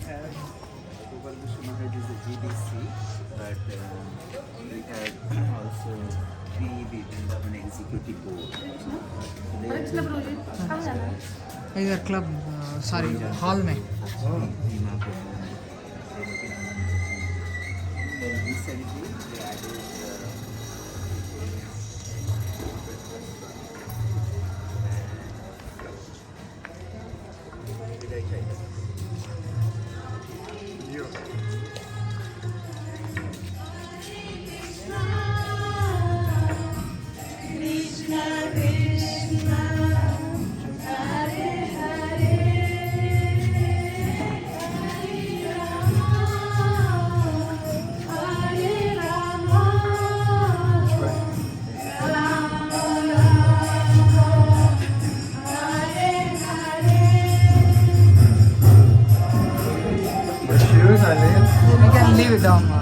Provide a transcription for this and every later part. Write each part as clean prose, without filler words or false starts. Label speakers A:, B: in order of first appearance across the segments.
A: have Gopal Krishna Maharaj is a GDC, but we had also PEB, Vrindawan Executive Board.
B: इधर club sorry hall में
A: Recently, they added
B: we can leave it down.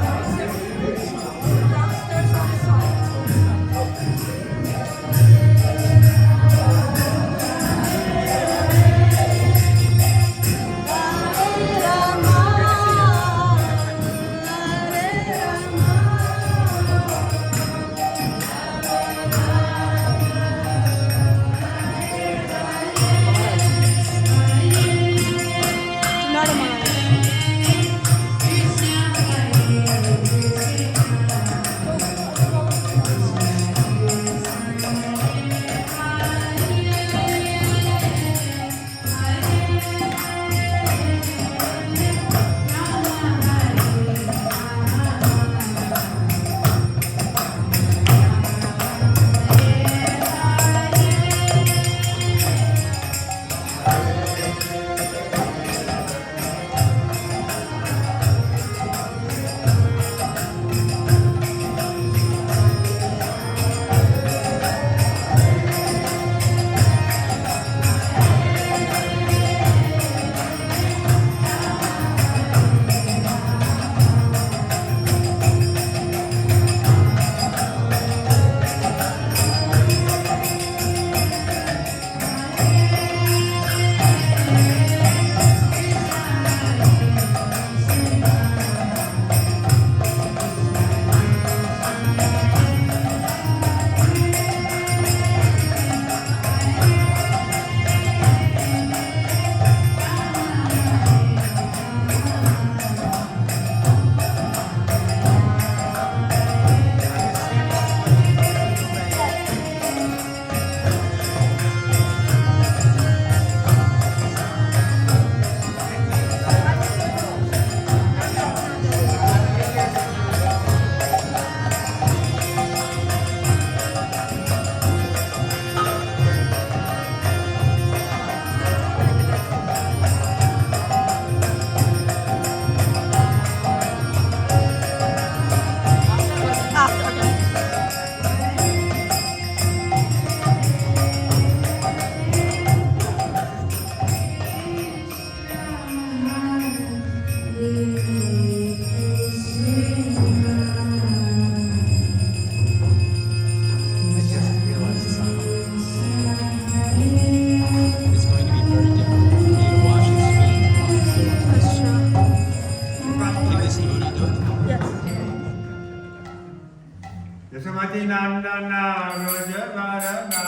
C: Yasumati Nandana Raja Varagana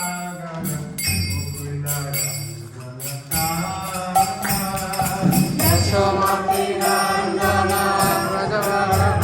B: Yashomati Nandan Vrajavadan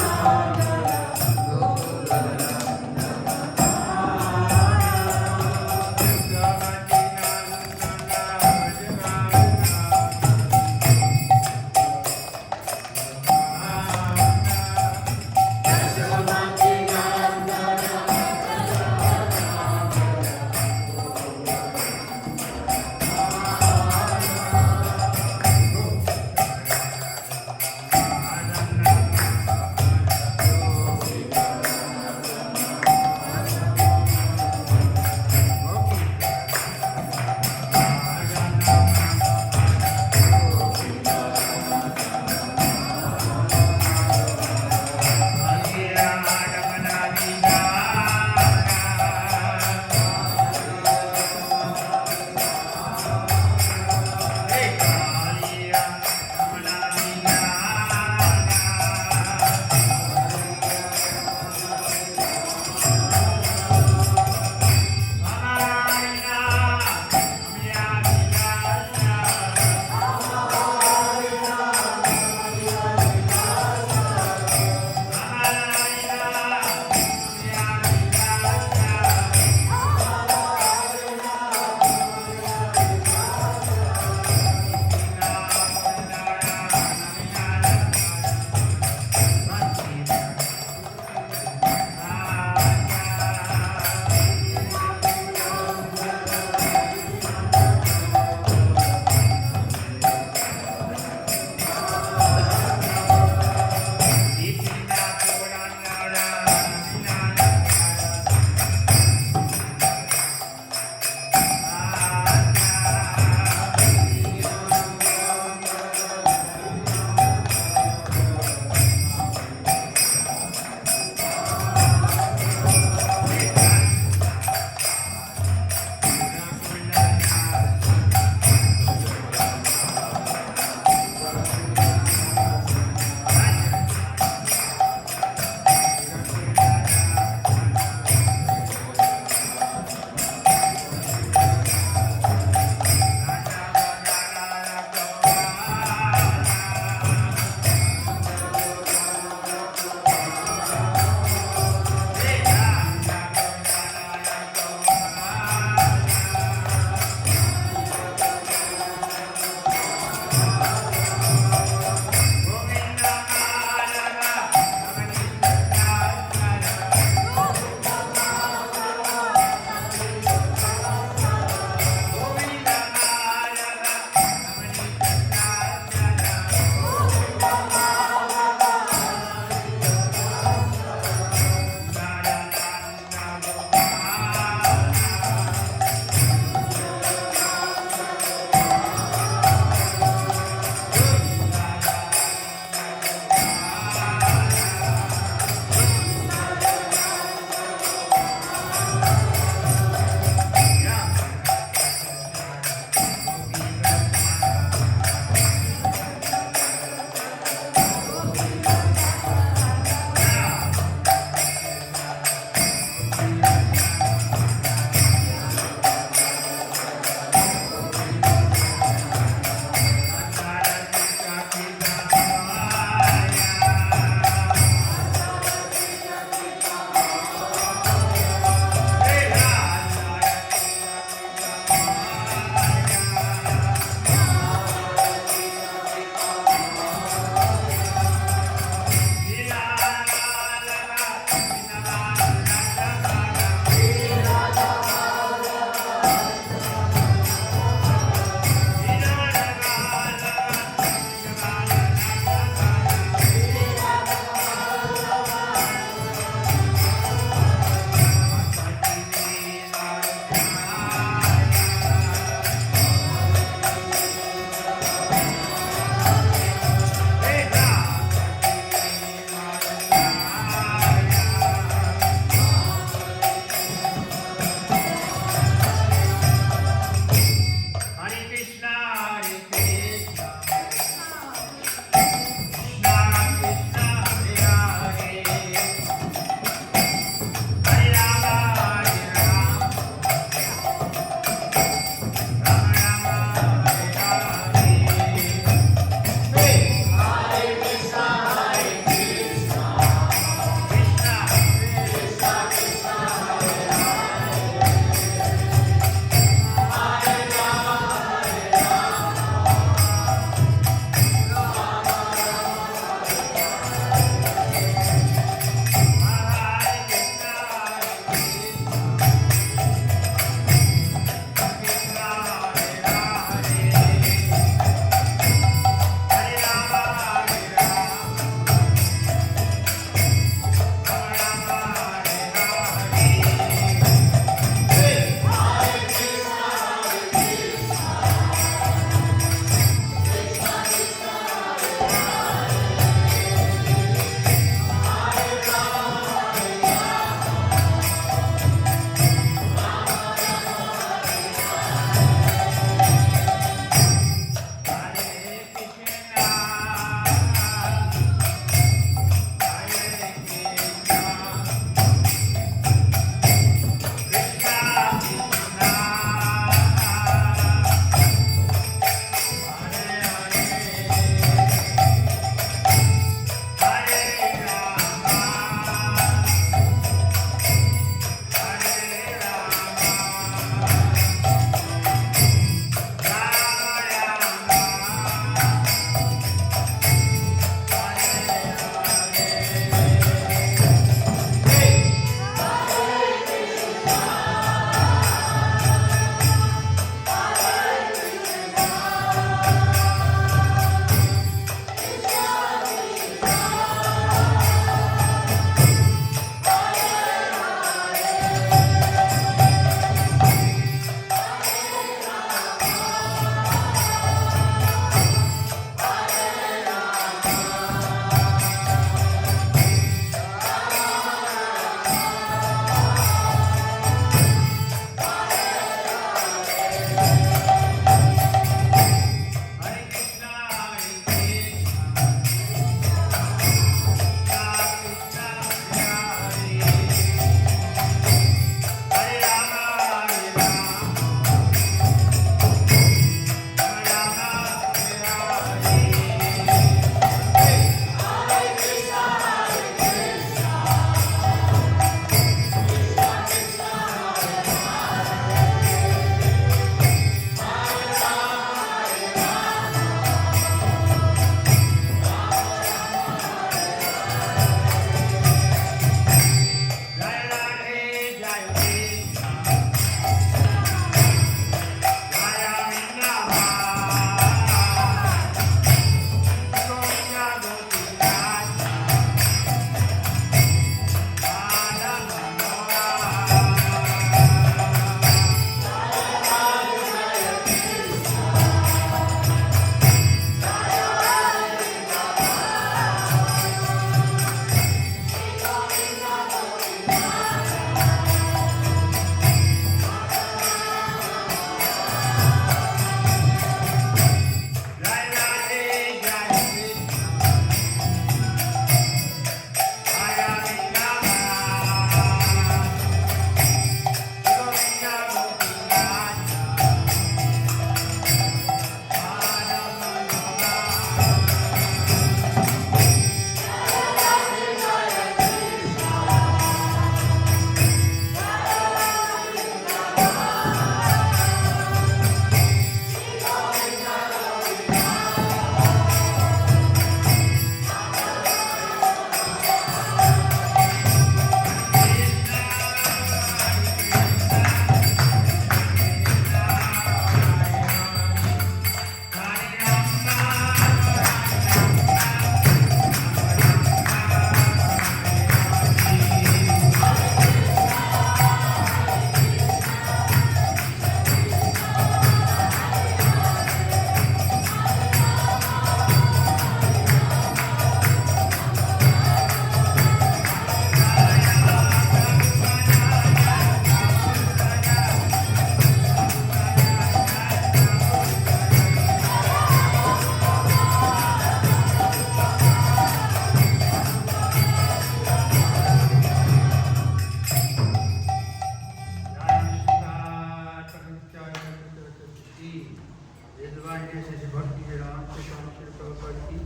C: Prabhupada ki.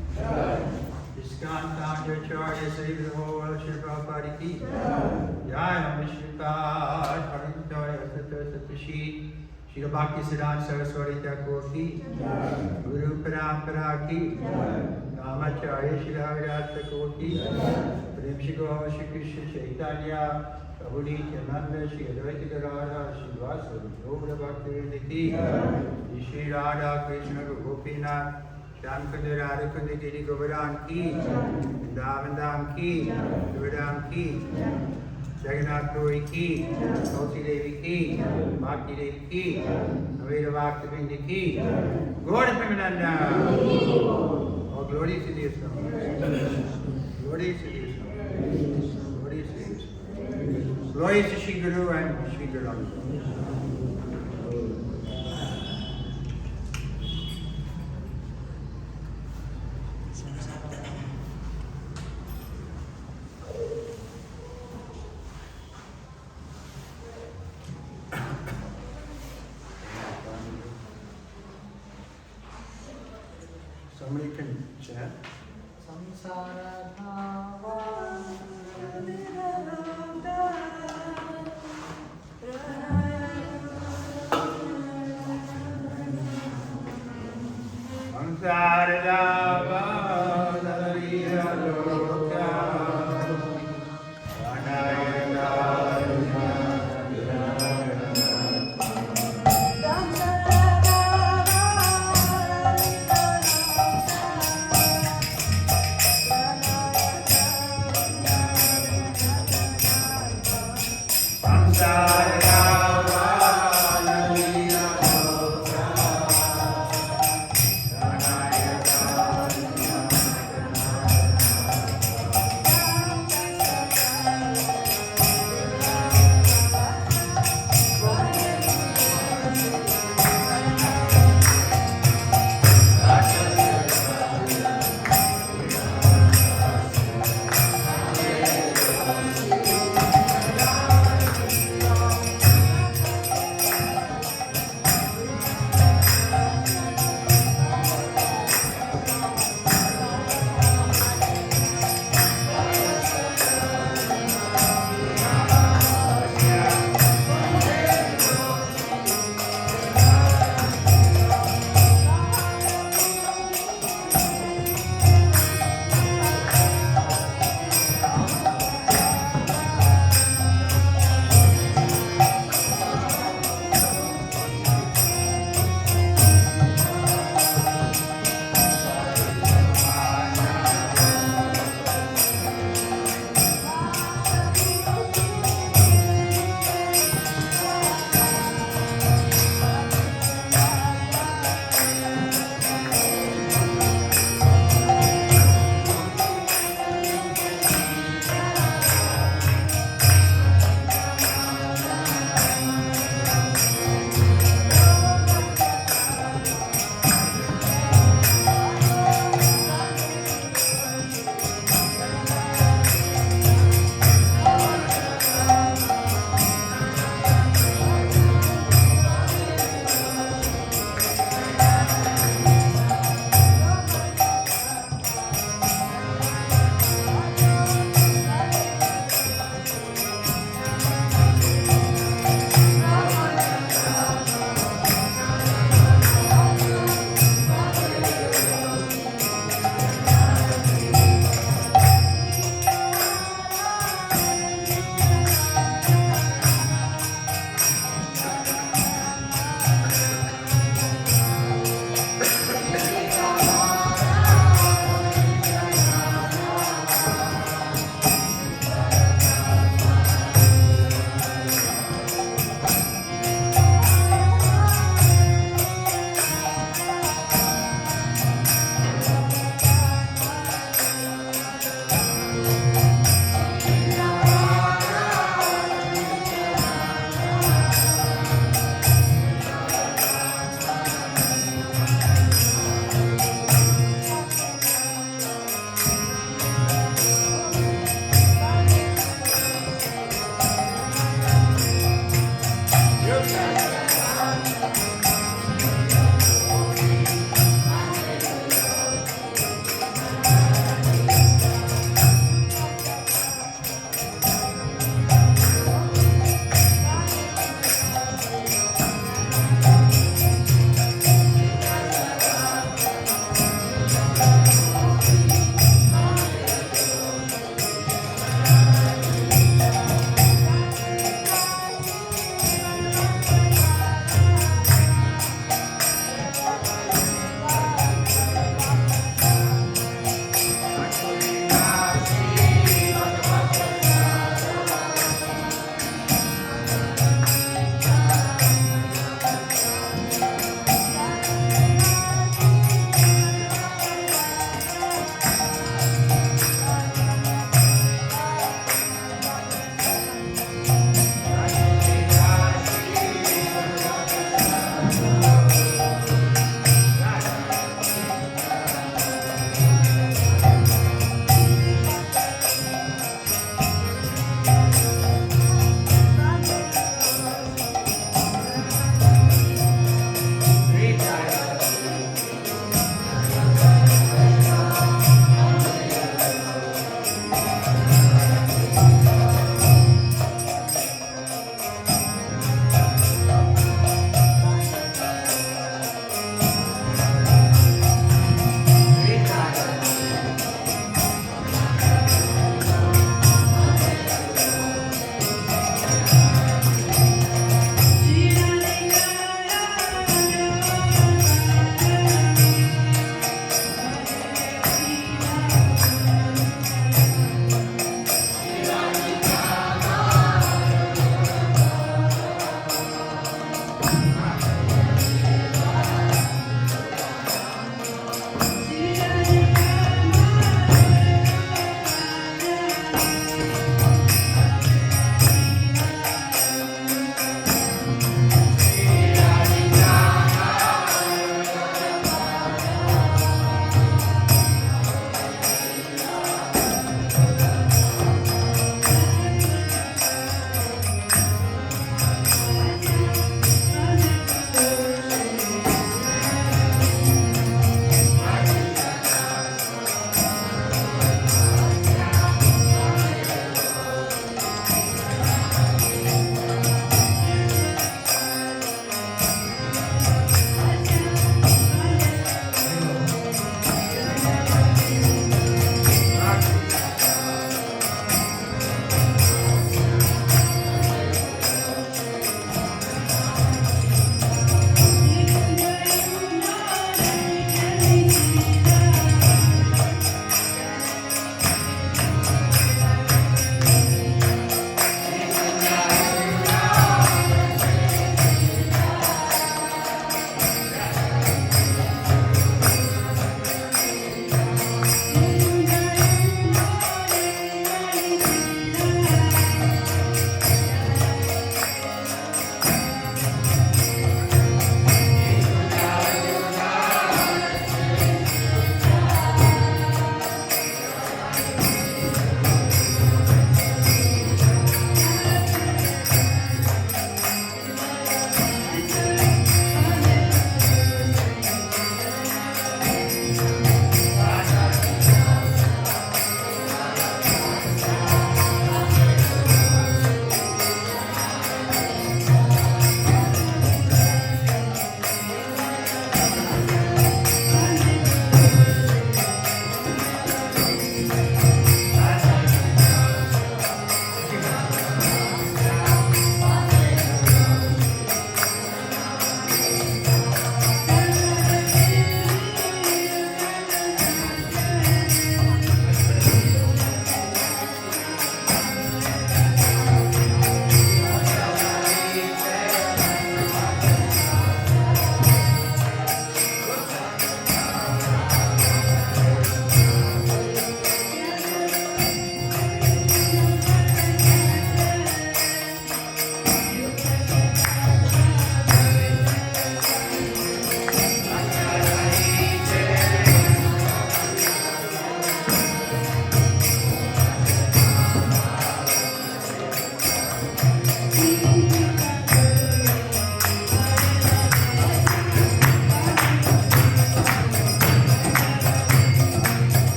C: Iskantacharya save the whole world, Shri Prabhupada ki. Jai Om Vishnupada, Parintoya Sato Satashi, Shri Bhakti Siddhanta Saraswati Thakur ki. Guru Parampara ki. Namacharya Shri Haridas Thakur ki. Prem Shri Gaur Shri Krishna Chaitanya, Prabhu Nityananda, Shri Advaita Gadadhar, Shri Vyasa, Gaura Bhaktivinoda ki. Shri Radha Krishna Gopinath, Shyam Kunda Radha Kunda Giri Govardhan ki. Vrindavan Dham ki. Govardhan ki. Jagannath Puri ki. Tulsi Devi ki. Bhakti Devi ki. Naveda Bhaktivinoda ki. Gaura Premananda. Oh, glory to the Islam. Glory to the Islam. Glory to the Islam. Glory to Shri Guru and Shri Guru. Somebody can chant.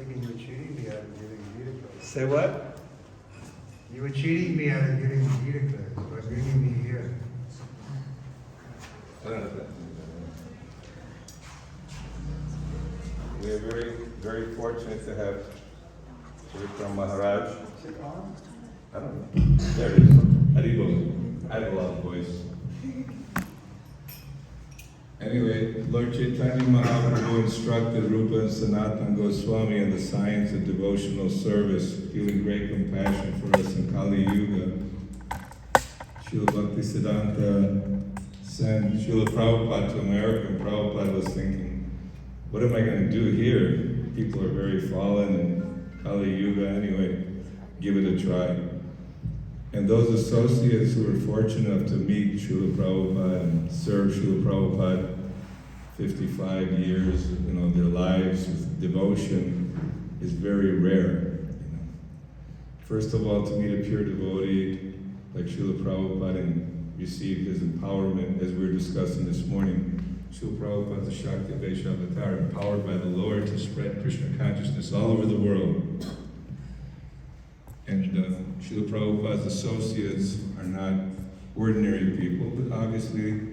C: thinking you were cheating me out of giving Gita class.
D: Say what?
C: You were cheating me out of giving Gita class by bringing me here.
D: I don't know if that. We are very, very fortunate to have Kirtan Maharaj.
C: Is it on?
D: I don't know. There it is. Haribo. I have a lot of voice. Anyway, Lord Chaitanya Mahaprabhu instructed Rupa and Sanatana Goswami in the science of devotional service, feeling great compassion for us in Kali Yuga. Srila Bhaktisiddhanta sent Srila Prabhupada to America, and Prabhupada was thinking, what am I going to do here? People are very fallen in Kali Yuga anyway, give it a try. And those associates who were fortunate enough to meet Srila Prabhupada and serve Srila Prabhupada 55 years, their lives with devotion is very rare. First of all, to meet a pure devotee like Srila Prabhupada and receive his empowerment, as we were discussing this morning. Srila Prabhupada is a Shakti Vaishya avatar, empowered by the Lord to spread Krishna consciousness all over the world. And Srila Prabhupada's associates are not ordinary people, but obviously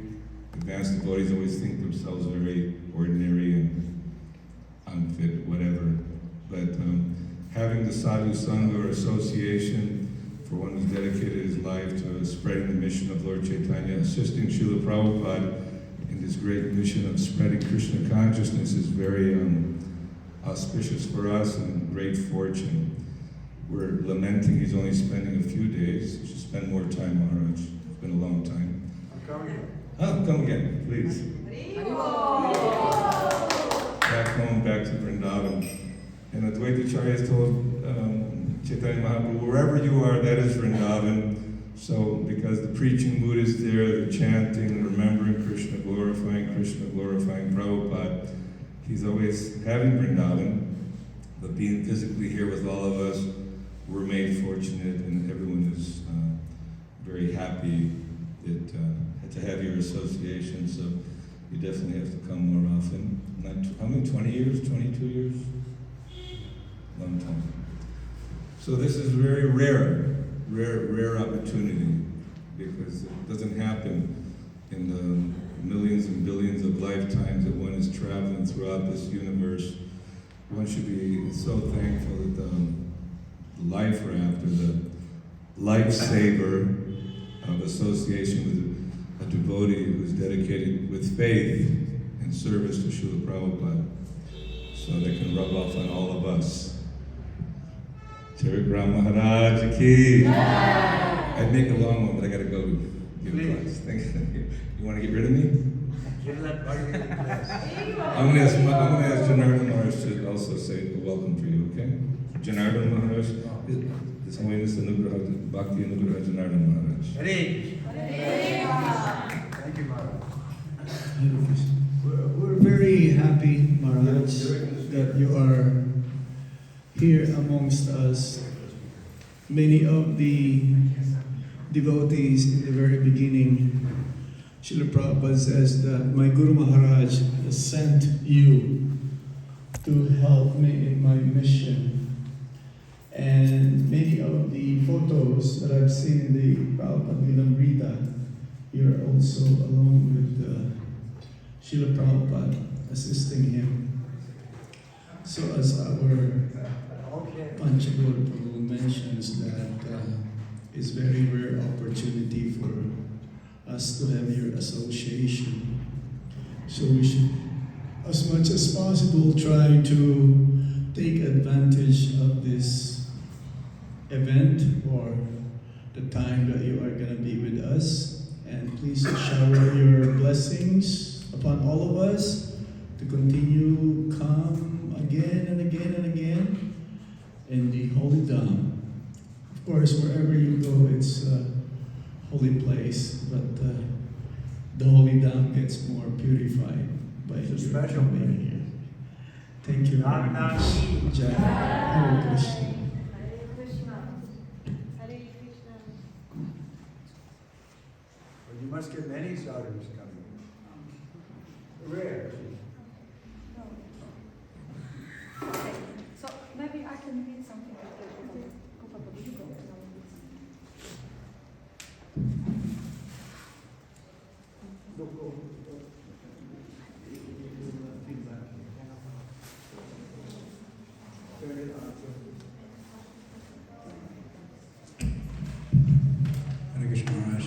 D: advanced devotees always think themselves very ordinary and unfit, whatever. But having the Sadhu Sangha or association for one who's dedicated his life to spreading the mission of Lord Chaitanya, assisting Srila Prabhupada in this great mission of spreading Krishna consciousness is very auspicious for us and great fortune. We're lamenting he's only spending a few days. He should spend more time, Maharaj. It's been a long time.
C: I'm coming.
D: Oh, come again, please. Back home, back to Vrindavan. And Advaitacharya has told Chaitanya Mahaprabhu, wherever you are, that is Vrindavan. So, because the preaching mood is there, the chanting, remembering Krishna, glorifying Prabhupada, he's always having Vrindavan, but being physically here with all of us, we're made fortunate, and everyone is very happy that, to have your association, so you definitely have to come more often. How many, 20 years, 22 years? Long time. So this is very rare opportunity, because it doesn't happen in the millions and billions of lifetimes that one is traveling throughout this universe. One should be so thankful that the life raft, or the lifesaver of association with a devotee who is dedicated with faith and service to Srila Prabhupada, so they can rub off on all of us. Kirtan Maharaj ki. I'd make a long one, but I gotta go give a class. Thanks. You want to get rid of me? I'm gonna ask Janardhan Maharaj to also say a welcome for you, okay? Janardhan Maharaj, His Holiness Anugraha, Bhakti Anugraha Janardhan Maharaj.
C: Thank you, Maharaj.
E: We're very happy, Maharaj, that you are here amongst us. Many of the devotees in the very beginning, Srila Prabhupada says that my Guru Maharaj has sent you to help me in my mission. And many of the photos that I've seen in the Prabhupada Vilamrita, you're also along with Srila Prabhupada assisting him. So as our Panchaguru Prabhu mentions, that is very rare opportunity for us to have your association. So we should, as much as possible, try to take advantage of this event or the time that you are going to be with us. And please shower your blessings upon all of us to continue come again and again and again in the Holy Dham. Of course, wherever you go, it's a holy place, but the Holy Dham gets more purified by your
C: special
E: coming here. Thank you very much. Jai. Hare Krishna.
F: Hare Krishna. Hare Krishna.
C: Well, you must get many sadhus coming. Rare.
F: Okay. So can read something.
G: Hare Krishna Maharaj.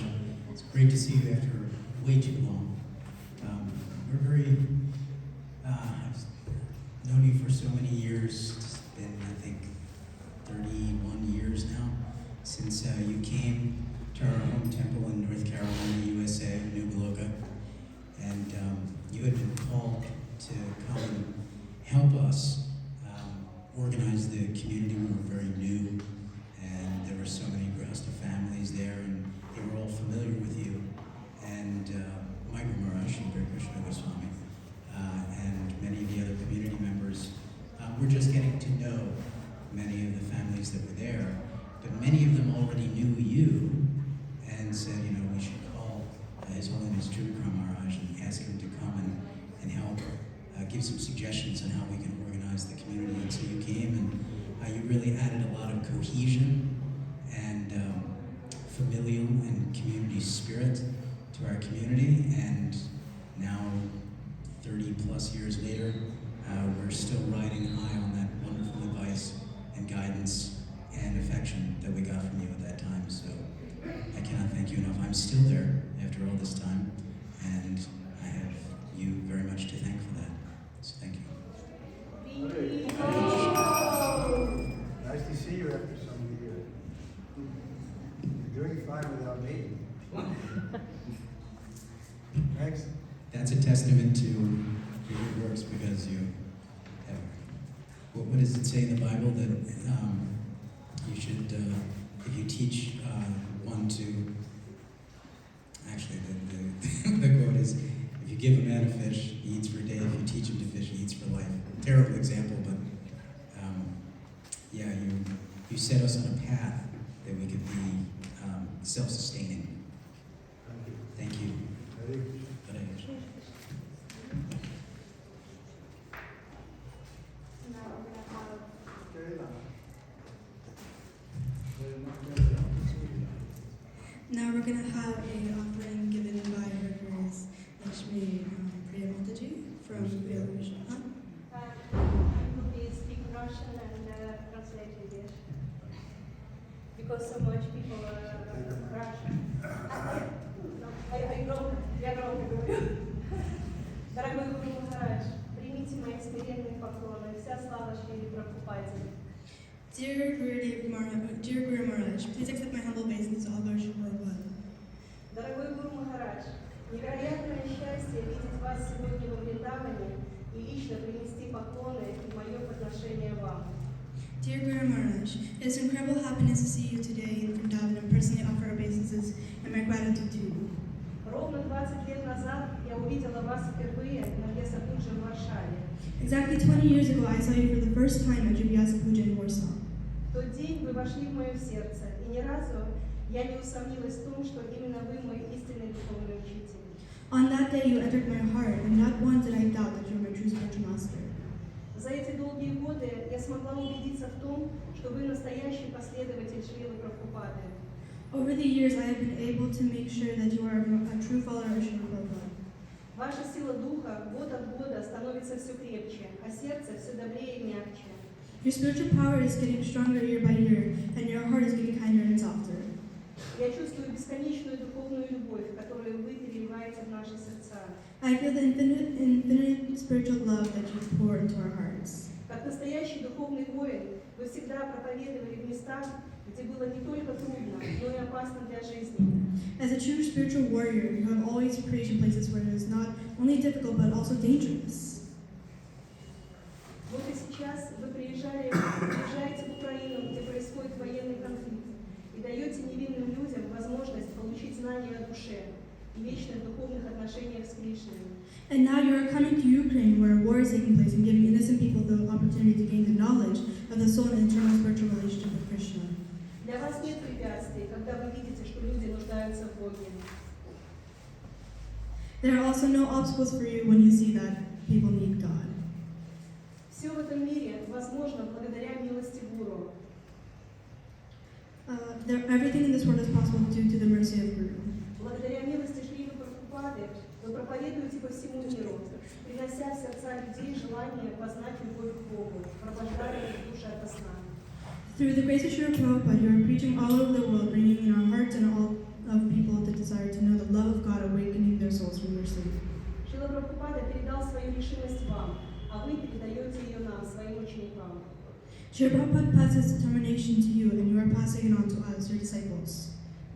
G: It's great to see you after way too long. We're very, I've known you for so many years. It's been, I think, 31 years now since you came to our home temple in North Carolina, USA, New Galoka. And you had been called to come and help us organize the community. We were very new, and there were so many Grahasta families there, and they were all familiar with you. And Michael Maharaj and Krishna Goswami, and many of the other community members were just getting to know many of the families that were there. But many of them already knew you and said, you know, we should call His Holiness Trivakram Maharaj and ask him to come and help give some suggestions on how we can organize the community. And so you came and you really added a lot of cohesion and familial and community spirit to our community. And now, 30 plus years later, we're still riding high on that wonderful advice and guidance and affection that we got from you at that time. So I cannot thank you enough. I'm still there after all this time, and I have you very much to thank for that. So thank you.
C: Nice to see you after so many years. You're doing fine without me. Next.
G: That's a testament to your good works, because you have, what does it say in the Bible that you should, if you teach one to, actually the quote is, if you give a man a fish, he eats for a day. If you teach him to fish, he eats for life. Terrible example, but yeah, you set us on a path that we could be self-sustaining. Thank you. Hare Krishna.
H: Now we're going to have an offering given by Her Grace Lakshmi Priya Mataji from Vyasa.
F: I will be speak Russian and translate English. Because so much people are Russian. Я громко говорю. Дорогой Гуру Махарадж, примите мои смиренные поклоны, вся слава Шри Прабхупаде.
H: Dear Guru Maharaj, please accept my humble obeisances to all those who are one.
F: Дорогой Гуру Махарадж, невероятное счастье видеть вас сегодня во Вриндаване и лично принести поклоны и мое подношение вам.
H: Dear Guru Maharaj, it is incredible happiness to see you today in Vrindavan and personally offer obeisances and my gratitude to you.
F: Ровно 20 лет назад я увидела вас впервые на Vyasa Puja в Варшаве.
H: Exactly 20 years ago, I saw you for the first time at Vyasa Puja in Warsaw.
F: В тот день вы вошли в мое сердце, и ни разу я не усомнилась в том, что именно вы мой истинный духовный учитель.
H: On that day, you entered my heart, and not once did I doubt that you were my true spiritual master.
F: За эти долгие годы я смогла убедиться в том, что вы настоящий последователь Шрилы Прабхупады.
H: Over the years, I have been able to make sure that you are a true follower of Srila Prabhupada.
F: Ваша сила духа год от года становится все крепче, а сердце все добрее и мягче.
H: Your spiritual power is getting stronger year by year, and your heart is getting kinder and softer.
F: Я чувствую бесконечную духовную любовь, которую вы переливаете в наши сердца.
H: I feel the infinite spiritual love that you pour into our hearts.
F: Как настоящий духовный воин, вы всегда проповедовали в местах, где было не только трудно, но и опасно для жизни.
H: As a true spiritual warrior, you have always preached in places where it is not only difficult but also dangerous.
F: Вот и сейчас вы приезжаете в Украину, где происходит военный конфликт, и даете невинным людям возможность получить знания о душе и вечных духовных отношениях с Кришной.
H: And now you are coming to Ukraine, where a war is taking place, and giving innocent people the opportunity to gain the knowledge of the soul and internal spiritual relationship with Krishna.
F: Для вас нет препятствий, когда вы видите, что люди нуждаются в Боге.
H: There are also no obstacles for you when you see that people need God.
F: Все в этом мире возможно благодаря милости Гуру.
H: Everything in this world is possible due to the mercy of Guru.
F: Благодаря милости Шрилы Прабхупады вы проповедуете по всему миру, принося в сердца людей желание познать любовь к Богу, пробуждая их души ото сна.
H: Through the grace of Srila Prabhupada, you are preaching all over the world, bringing in our hearts and all of people the desire to know the love of God, awakening their souls from their sleep.
F: Шрила Прабхупада передал свою решимость вам, а вы передаете ее нам, своим ученикам.
H: Srila Prabhupada passes determination to you, and you are passing it on to us, your disciples.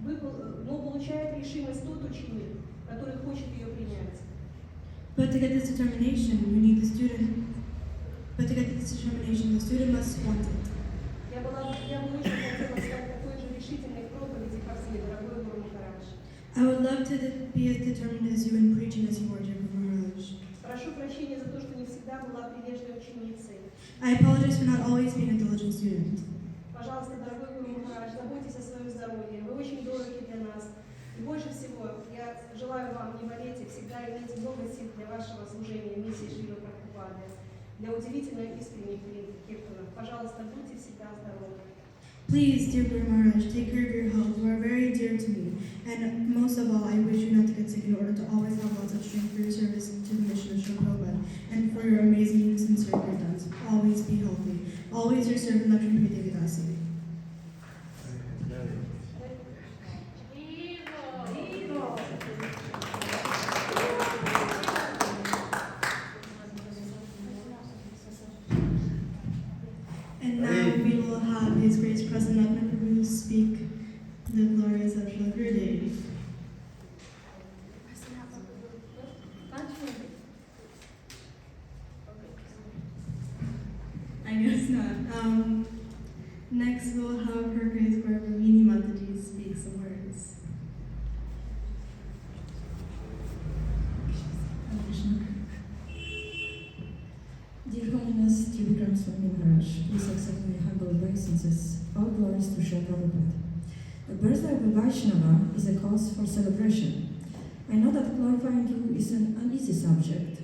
F: Но получает решимость тот ученик, который хочет ее принять.
H: But to get this determination, you need the student. But to get this determination, the student must want it.
F: Я бы очень хотела стать такой же решительной в проповеди, как вы, дорогой Гуру Махарадж.
H: I would love to be as determined as you in preaching as you are, dear Guru Maharaj.
F: Прошу прощения за то, что не всегда была прилежной ученицей.
H: I apologize for not always being a diligent student.
F: Пожалуйста, дорогой Гуру Махарадж, заботьтесь о своем здоровье. Вы очень дороги для нас. И больше всего я желаю вам не болеть и всегда иметь много сил для вашего служения миссии Шрилы Прабхупады, для удивительно искренних киртанов. Пожалуйста, будьте всегда здоровы.
H: Please, dear Guru Maharaj, take care of your health. You are very dear to me. And most of all, I wish you not to get sick in order to always have lots of strength for your service to the mission of Srila Prabhupada and for your amazing and sincere kirtans. Always be healthy. Always your servant, Lakshmi Devidasi. And now we will have His Grace President Atma Prabhu speak the glories of Srila Gurudev. I guess not. Next we'll have Her Grace Barbara Mataji speak some words.
I: Dear Holiness Trivikram Swami Maharaj, please accept my humble obeisances. All glories to Srila Prabhupada. The birthday of a Vaishnava is a cause for celebration. I know that glorifying you is an uneasy subject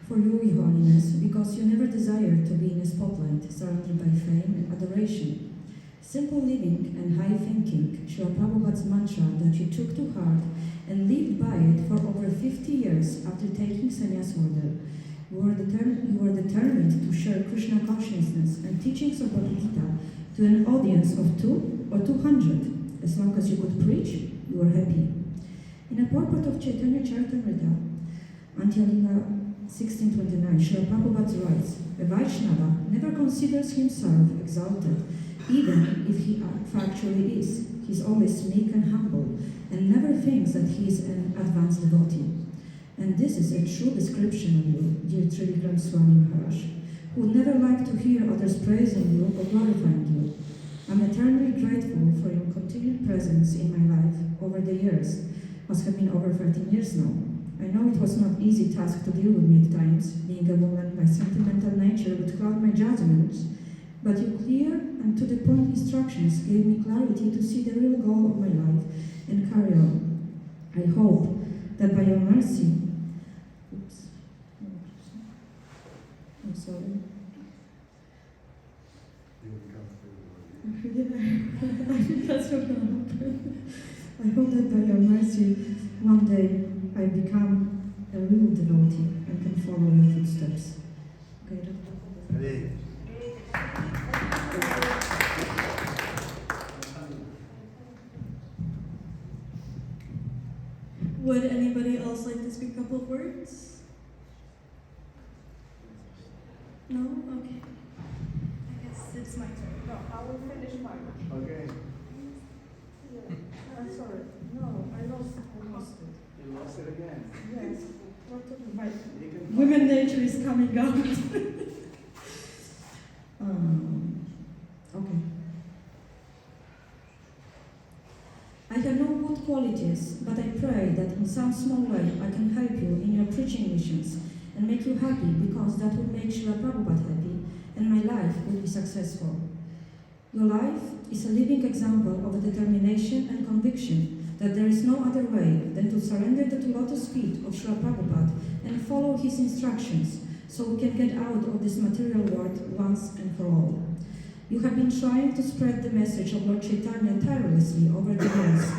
I: for you, Your Holiness, because you never desired to be in a spotlight surrounded by fame and adoration. Simple living and high thinking, Srila Prabhupada's mantra that you took to heart and lived by it for over 50 years after taking sannyas order. You were determined to share Krishna consciousness and teachings of Bhagavad Gita to an audience of 2 or 200. As long as you could preach, you were happy. In a purport of Chaitanya Charitamrita, Antya-lila 1629, Srila Prabhupada writes, a Vaishnava never considers himself exalted, even if he factually is. He is always meek and humble, and never thinks that he is an advanced devotee. And this is a true description of you, dear Trivikram Swami Maharaj, who would never like to hear others praising you or glorifying you. I'm eternally grateful for your continued presence in my life over the years. Must have been over 13 years now. I know it was not easy task to deal with me at times. Being a woman, my sentimental nature would cloud my judgments, but your clear and to the point instructions gave me clarity to see the real goal of my life and carry on. I hope that by your mercy, I'm sorry. I hope that by your mercy, one day I become a real devotee and can follow your footsteps. Okay.
H: Would anybody else like to speak a couple of words? No? Okay. I guess it's my turn.
F: No, I will finish mine.
A: Okay.
J: I'm sorry. No, I lost it.
A: You lost it again.
J: Yes. What to do? My
A: You can
H: Women nature is coming out.
I: Okay. I have no good qualities, but I pray that in some small way I can help you in your preaching missions and make you happy, because that would make Srila Prabhupada happy and my life will be successful. Your life is a living example of a determination and conviction that there is no other way than to surrender to the lotus feet of Srila Prabhupada and follow his instructions, so we can get out of this material world once and for all. You have been trying to spread the message of Lord Chaitanya tirelessly over the years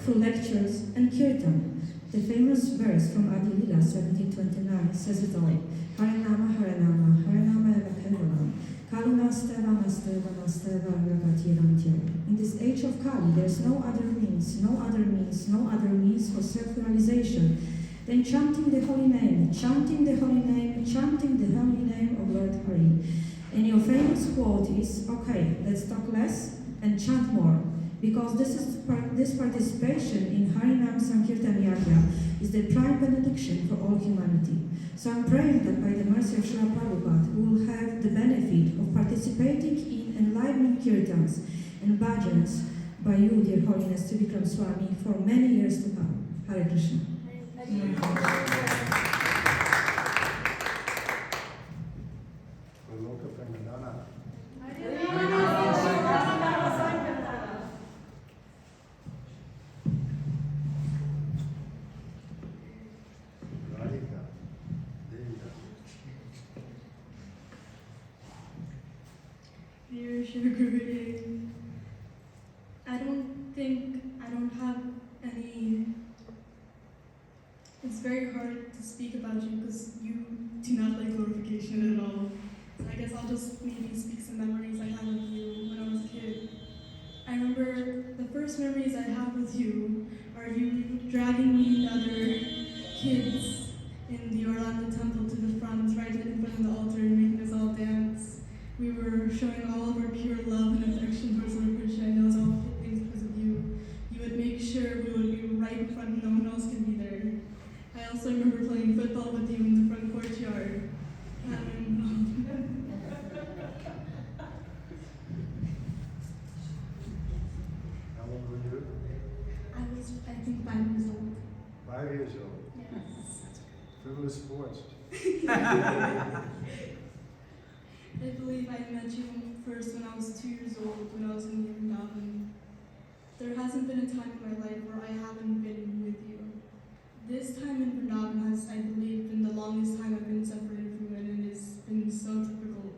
I: through lectures and kirtan. The famous verse from Adi Lila 1729 says it all. Harinama, Harinama, Harinama eva kevalam. Kaluna steva nasteva nasteva ragatirantya. In this age of Kali, there's no other means for self-realization than chanting the holy name, chanting the holy name, chanting the holy name of Lord Hari. And your famous quote is, okay, let's talk less and chant more. Because this participation in Harinam Sankirtan Yajna is the prime benediction for all humanity. So I'm praying that by the mercy of Srila Prabhupada, we will have the benefit of participating in enlivening kirtans and bhajans by you, dear Holiness Trivikram Swami, for many years to come. Hare Krishna.
H: Dear Shri Gurudev, I don't have any. It's very hard to speak about you because you do not like glorification at all. So I guess I'll just maybe speak some memories I had with you when I was a kid. I remember the first memories I have with you are you dragging me and other kids in the Orlando temple to the front, right in front of the altar, and making us all dance. We were showing all of our pure love and affection towards Lord Krishna, and it was all things because of you. You would make sure we would be right in front, no one else could be there. I also remember playing football with you in the front courtyard.
C: How old were you?
H: I think 5 years old.
C: 5 years old.
H: Yes.
C: Frivolous sports.
H: I believe I met you first when I was 2 years old, when I was in Vrindawan. There hasn't been a time in my life where I haven't been with you. This time in Vrindavan has, I believe, been the longest time I've been separated from you, and it has been so difficult.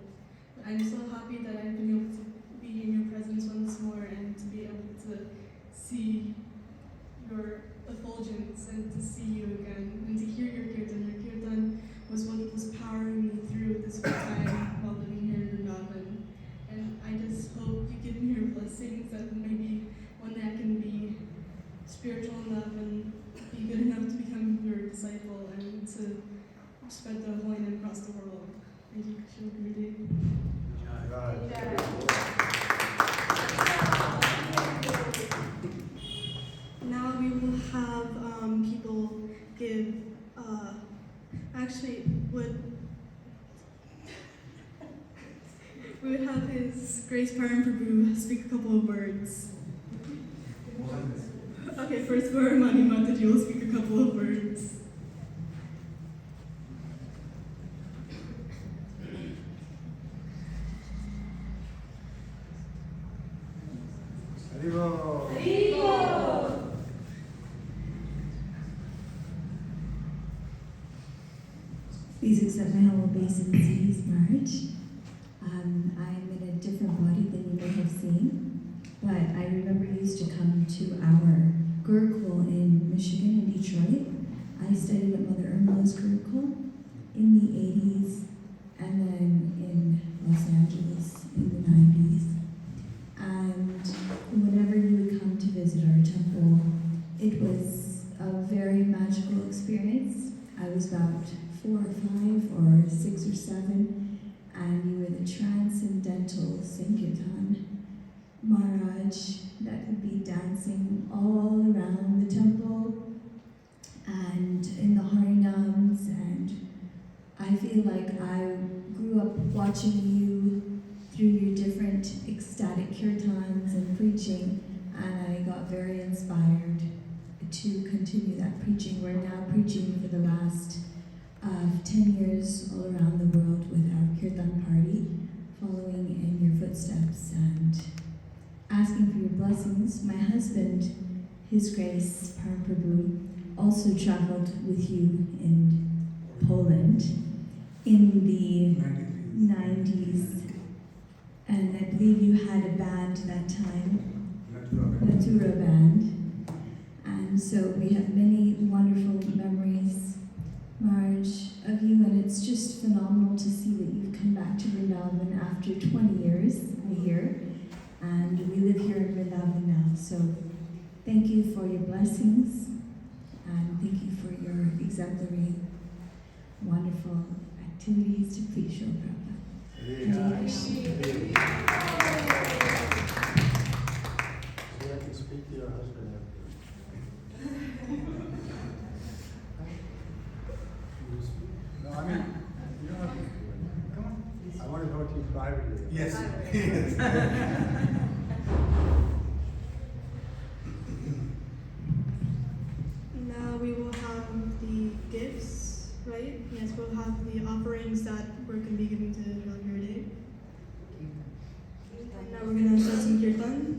H: But I'm so happy that I've been able to be in your presence once more and to be able to see your effulgence and to see you again and to hear your kirtan. Your kirtan was what was powering me through this whole time while living here in Vrindavan. And I just hope you give me your blessings that maybe one day I can be spiritual enough and be good enough to become your disciple and to spread the holy name across the world. Thank you, Shri Gurudev. Now we will have people give, we would have His Grace Param Prabhu speak a couple of words. Okay, first Varamani Mataji will speak a couple of words.
C: Haribo!
K: Please accept my humble obeisances, Maharaj. I'm in a different body than you may have seen, but I remember you used to come to our Gurukul in Michigan and Detroit. I studied at Mother Irma's Gurukul in the 80s and then in Los Angeles in the 90s. And whenever you would come to visit our temple, it was a very magical experience. I was about 4 or 5 or 6 or 7, and you were the transcendental Sankirtan Maharaj that would be dancing all around the temple and in the Harinams, and I feel like I grew up watching you through your different ecstatic kirtans and preaching, and I got very inspired to continue that preaching. We're now preaching for the last 10 years all around the world with our kirtan party, following in your footsteps and asking for your blessings. My husband, His Grace Param Prabhu, also traveled with you in Poland in the 90s, and I believe you had a band that time, Natura Band, and so we have many wonderful memories, Marge, of you, and it's just phenomenal to see that you've come back to Vrindavan after 20 years, I hear, and we live here in Vrindavan now, so thank you for your blessings, and thank you for your exemplary, wonderful activities to please Srila Prabhupada.
C: So I can speak to your husband after. No, I mean, you don't have to. Come on. I want to talk to you privately.
A: Yes.
H: Now we will have the gifts, right? Yes, we'll have the offerings that we're going to be giving to Jalgiri. And now we're going to start some kirtan.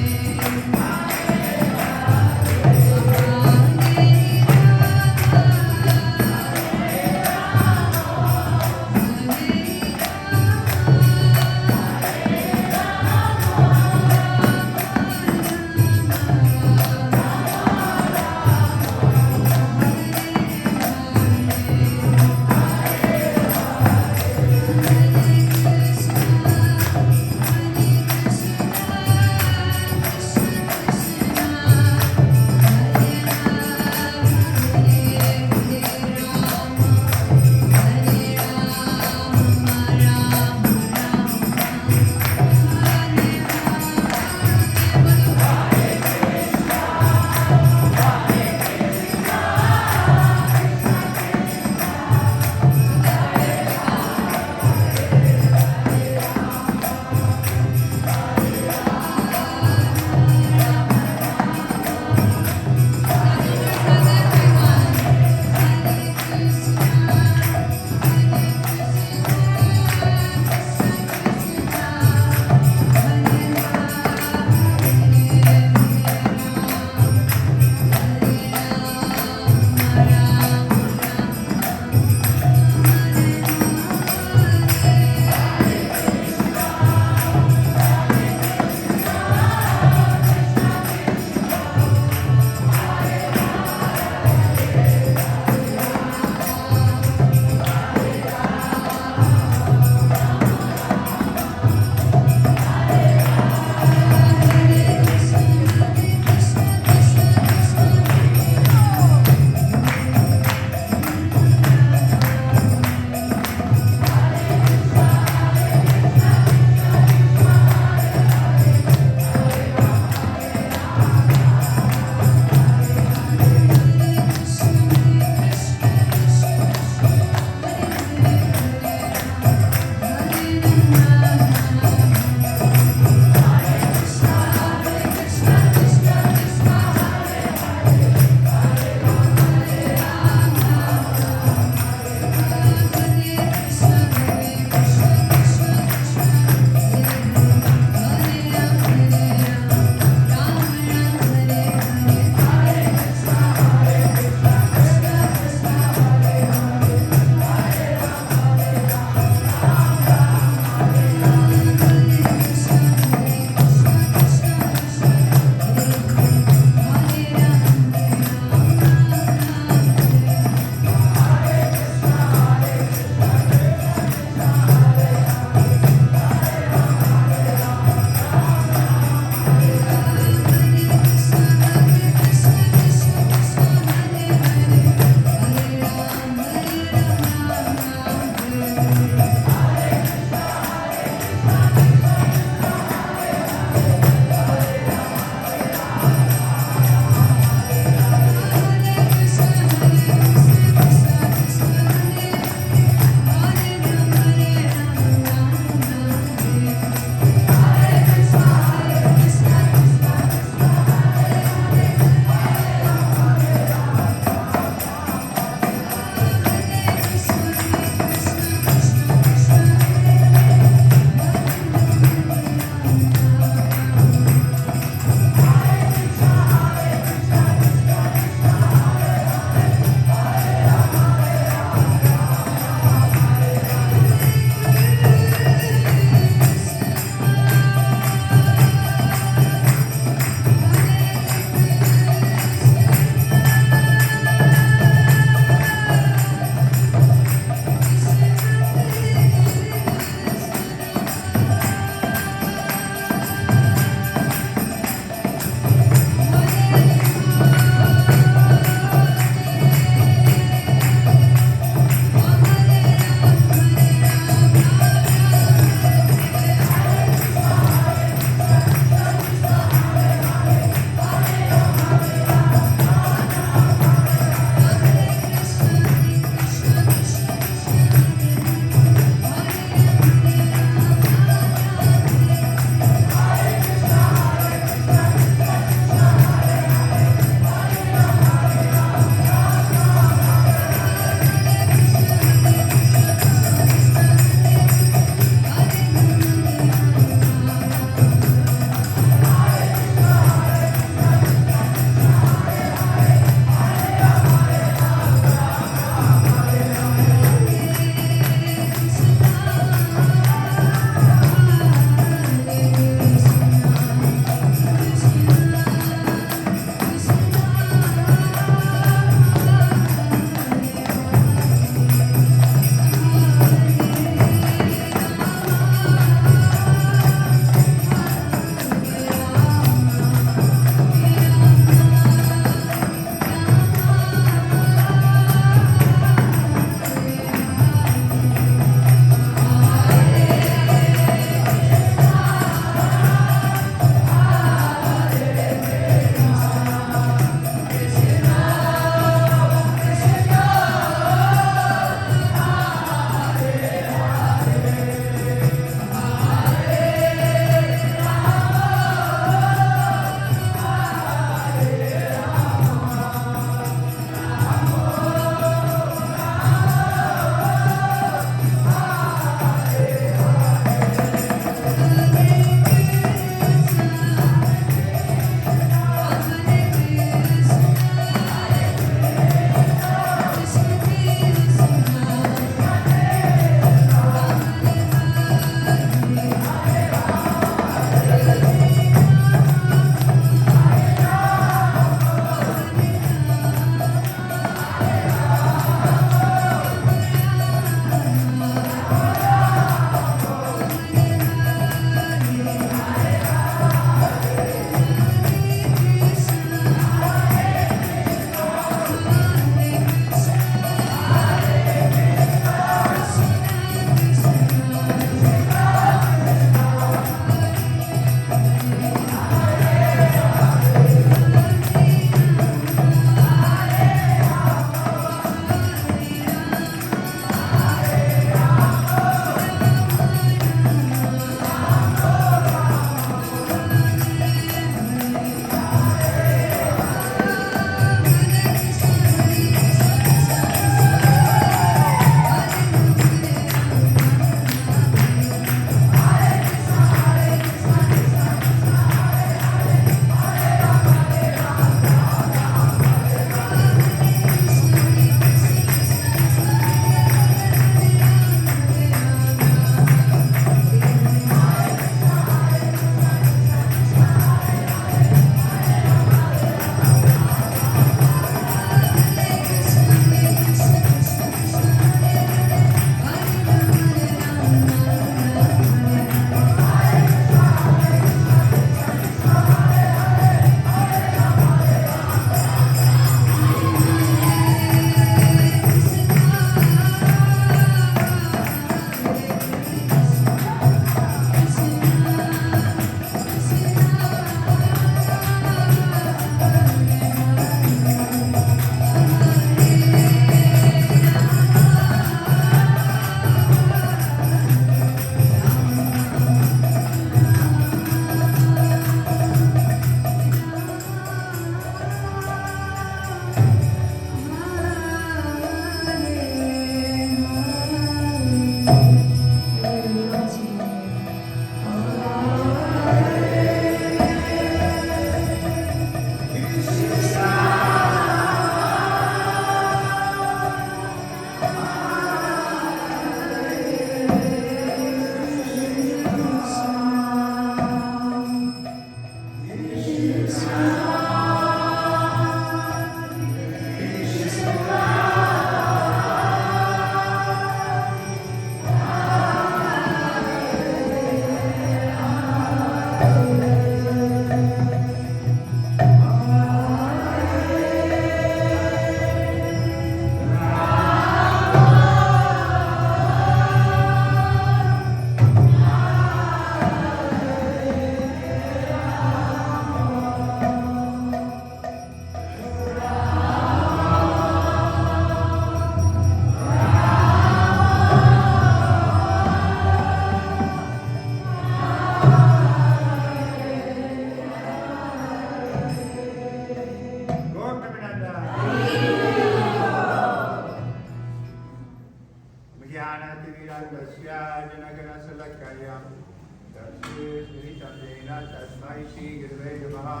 C: Nena Tasmai Shri Gurave Namaha.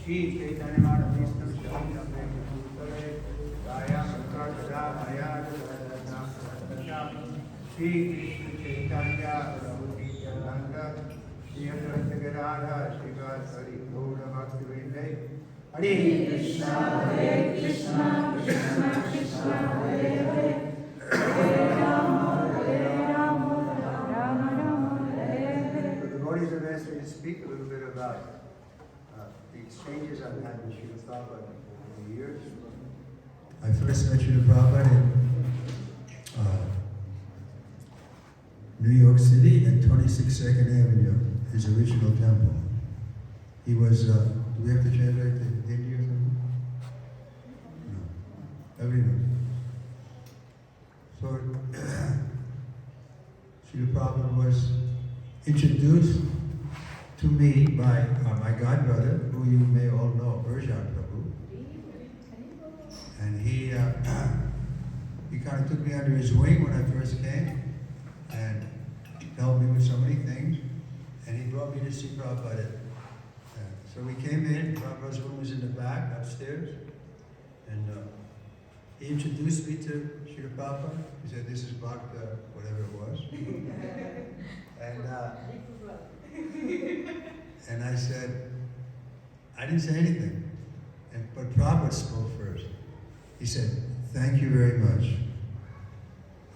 C: Shri Chaitanya-Manavishnu Shantam Bhutale Gaya Matra Sada Maya Jadana Shri Krishna Chaitanya Prabhu Nityananda Shri Advaita Gadadhara Shri Vasari Gaura Bhaktivinoda Hare Krishna Krishna Krishna Hare Hare Hare Rama The devotees have asked me to speak a little bit about the exchanges I've had with Srila Prabhupada over the years. I first met Srila Prabhupada in New York City at 26 2nd Avenue, his original temple. He was, do we have to translate to Hindi or something? No. Everyone. So, Srila Prabhupada was introduced to me by my godbrother, who you may all know, Urjan Prabhu. And he kind of took me under his wing when I first came and helped me with so many things. And he brought me to see Prabhupada. So we came in, Prabhupada's room was in the back, upstairs. And he introduced me to Srila Prabhupada. He said, this is Bhakta, whatever it was. And I said, I didn't say anything. But Prabhupada spoke first. He said, thank you very much.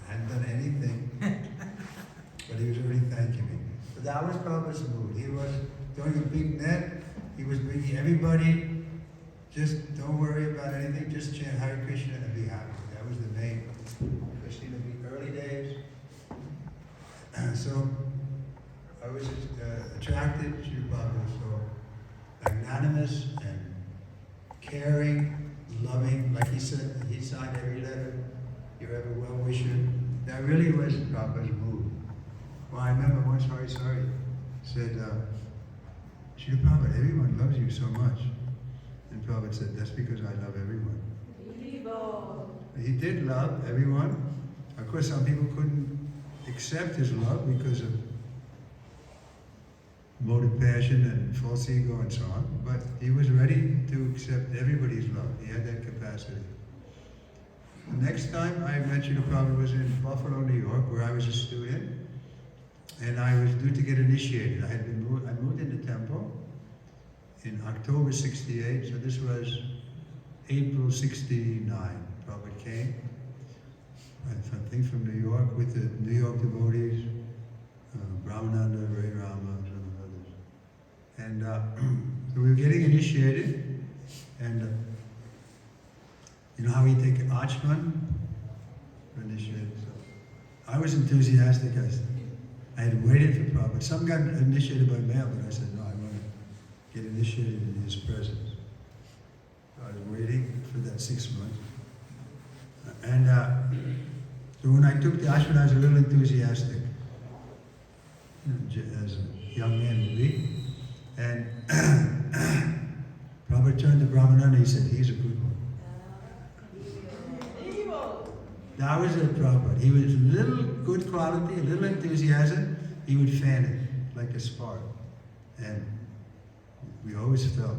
C: I hadn't done anything, but he was already thanking me. So that was Prabhupada's mood. He was throwing a big net. He was bringing everybody, just don't worry about anything, just chant Hare Krishna and be happy. That was the main, especially in the early days. So I was attracted to Prabhupada, so magnanimous and caring, loving, like he said, he signed every letter, you're ever well-wisher. That really was Prabhupada's mood. Well, I remember once Hari said, Srila Prabhupada, everyone loves you so much. And Prabhupada said, that's because I love everyone. He did love everyone. Of course, some people couldn't accept his love because of motive passion and false ego and so on, but he was ready to accept everybody's love. He had that capacity. The next time I met Srila Prabhupada was in Buffalo, New York, where I was a student, and I was due to get initiated. I moved in the temple in October 68, so this was April 69. Prabhupada came, I think from New York, with the New York devotees, Brahmananda, Ray Rama, and others. And so we were getting initiated, and you know how we take Achman for initiated? So I was enthusiastic. I had waited for Prabhupada. Some got initiated by mail, but I said, no, I want to get initiated in his presence. So I was waiting for that 6 months. And so when I took the ashram, I was a little enthusiastic, as a young man would be. And Prabhupada turned to Brahmananda and he said, he's a good one. That was it, Prabhupada. He was a little good quality, a little enthusiasm. He would fan it like a spark. And we always felt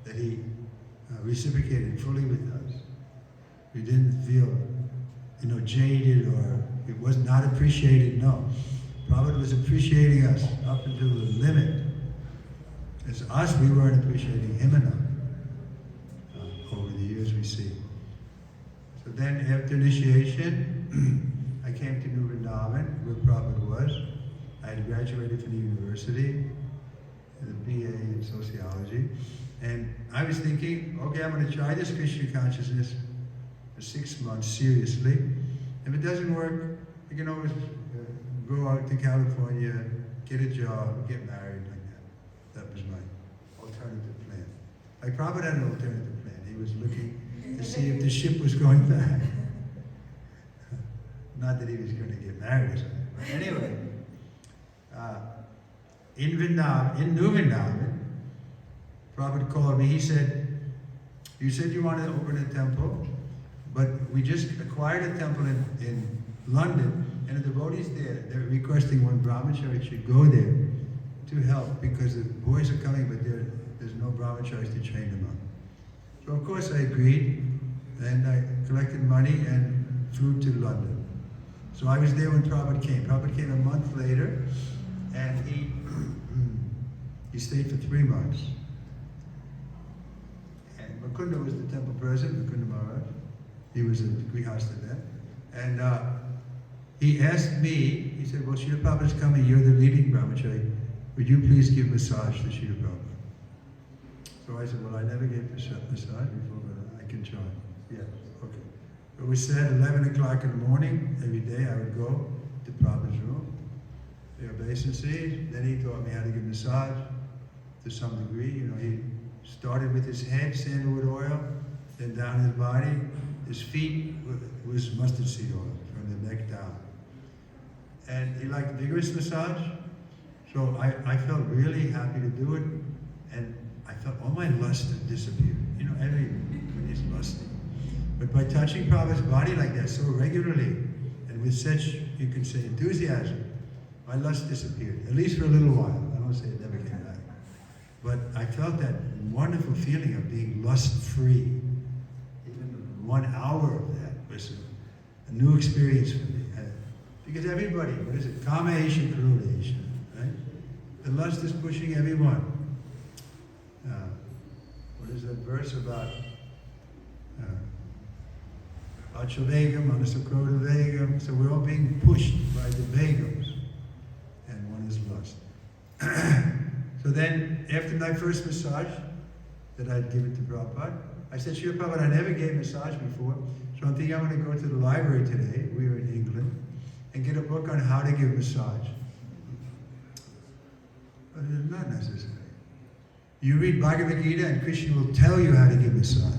C: that he reciprocated fully with us. We didn't feel, jaded or it was not appreciated. No. Prabhupada was appreciating us up until the limit. As us, we weren't appreciating him enough. Over the years we see. So then after initiation, I came to New Vrindavan, where Prabhupada was. I had graduated from the university, the BA in sociology. And I was thinking, okay, I'm going to try this Krishna consciousness for 6 months seriously. If it doesn't work, I can always go out to California, get a job, get married like that. That was my alternative plan. Like Prabhupada had an alternative plan. He was looking to see if the ship was going back. Not that he was going to get married or something. But anyway, in New Vrindavan, Prabhupada called me. He said, you said you wanted to open a temple, but we just acquired a temple in London, and the devotees there, they're requesting one brahmachari should go there to help because the boys are coming, but there's no brahmacharis to train them up. So of course I agreed, and I collected money and flew to London. So I was there when Prabhupada came. Prabhupada came a month later, and he stayed for 3 months. And Mukunda was the temple president, Mukunda Maharaj. He was a Grihastha then. And he asked me, he said, well, Srila Prabhupada's coming, you're the leading brahmachari. Would you please give massage to Srila Prabhupada? So I said, well, I never gave massage before, but I can try. Yeah, okay. But we said 11 o'clock in the morning, every day I would go to Prabhupada's room, their obeisance. Then he taught me how to give massage to some degree. You know, he started with his head, sandalwood oil, then down his body. His feet was mustard seed oil from the neck down. And he liked vigorous massage. So I felt really happy to do it. And I felt all my lust had disappeared. You know, everyone is lusty. But by touching Prabhupada's body like that so regularly, and with such, you can say, enthusiasm, my lust disappeared, at least for a little while. I don't say it never came back. But I felt that wonderful feeling of being lust-free. Even 1 hour of that was a new experience for me. Because everybody, what is it? Kama Esha, Kruda Esha, right? The lust is pushing everyone. What is that verse about? Achavegam, Manasakroda Vegam. So we're all being pushed by the Vegams. And one is lust. So then, after my first massage that I'd given to Prabhupada, I said, Srila Prabhupada, I never gave massage before, so I'm thinking I'm going to go to the library today, we were in England, and get a book on how to give massage. But it's not necessary. You read Bhagavad Gita and Krishna will tell you how to give massage.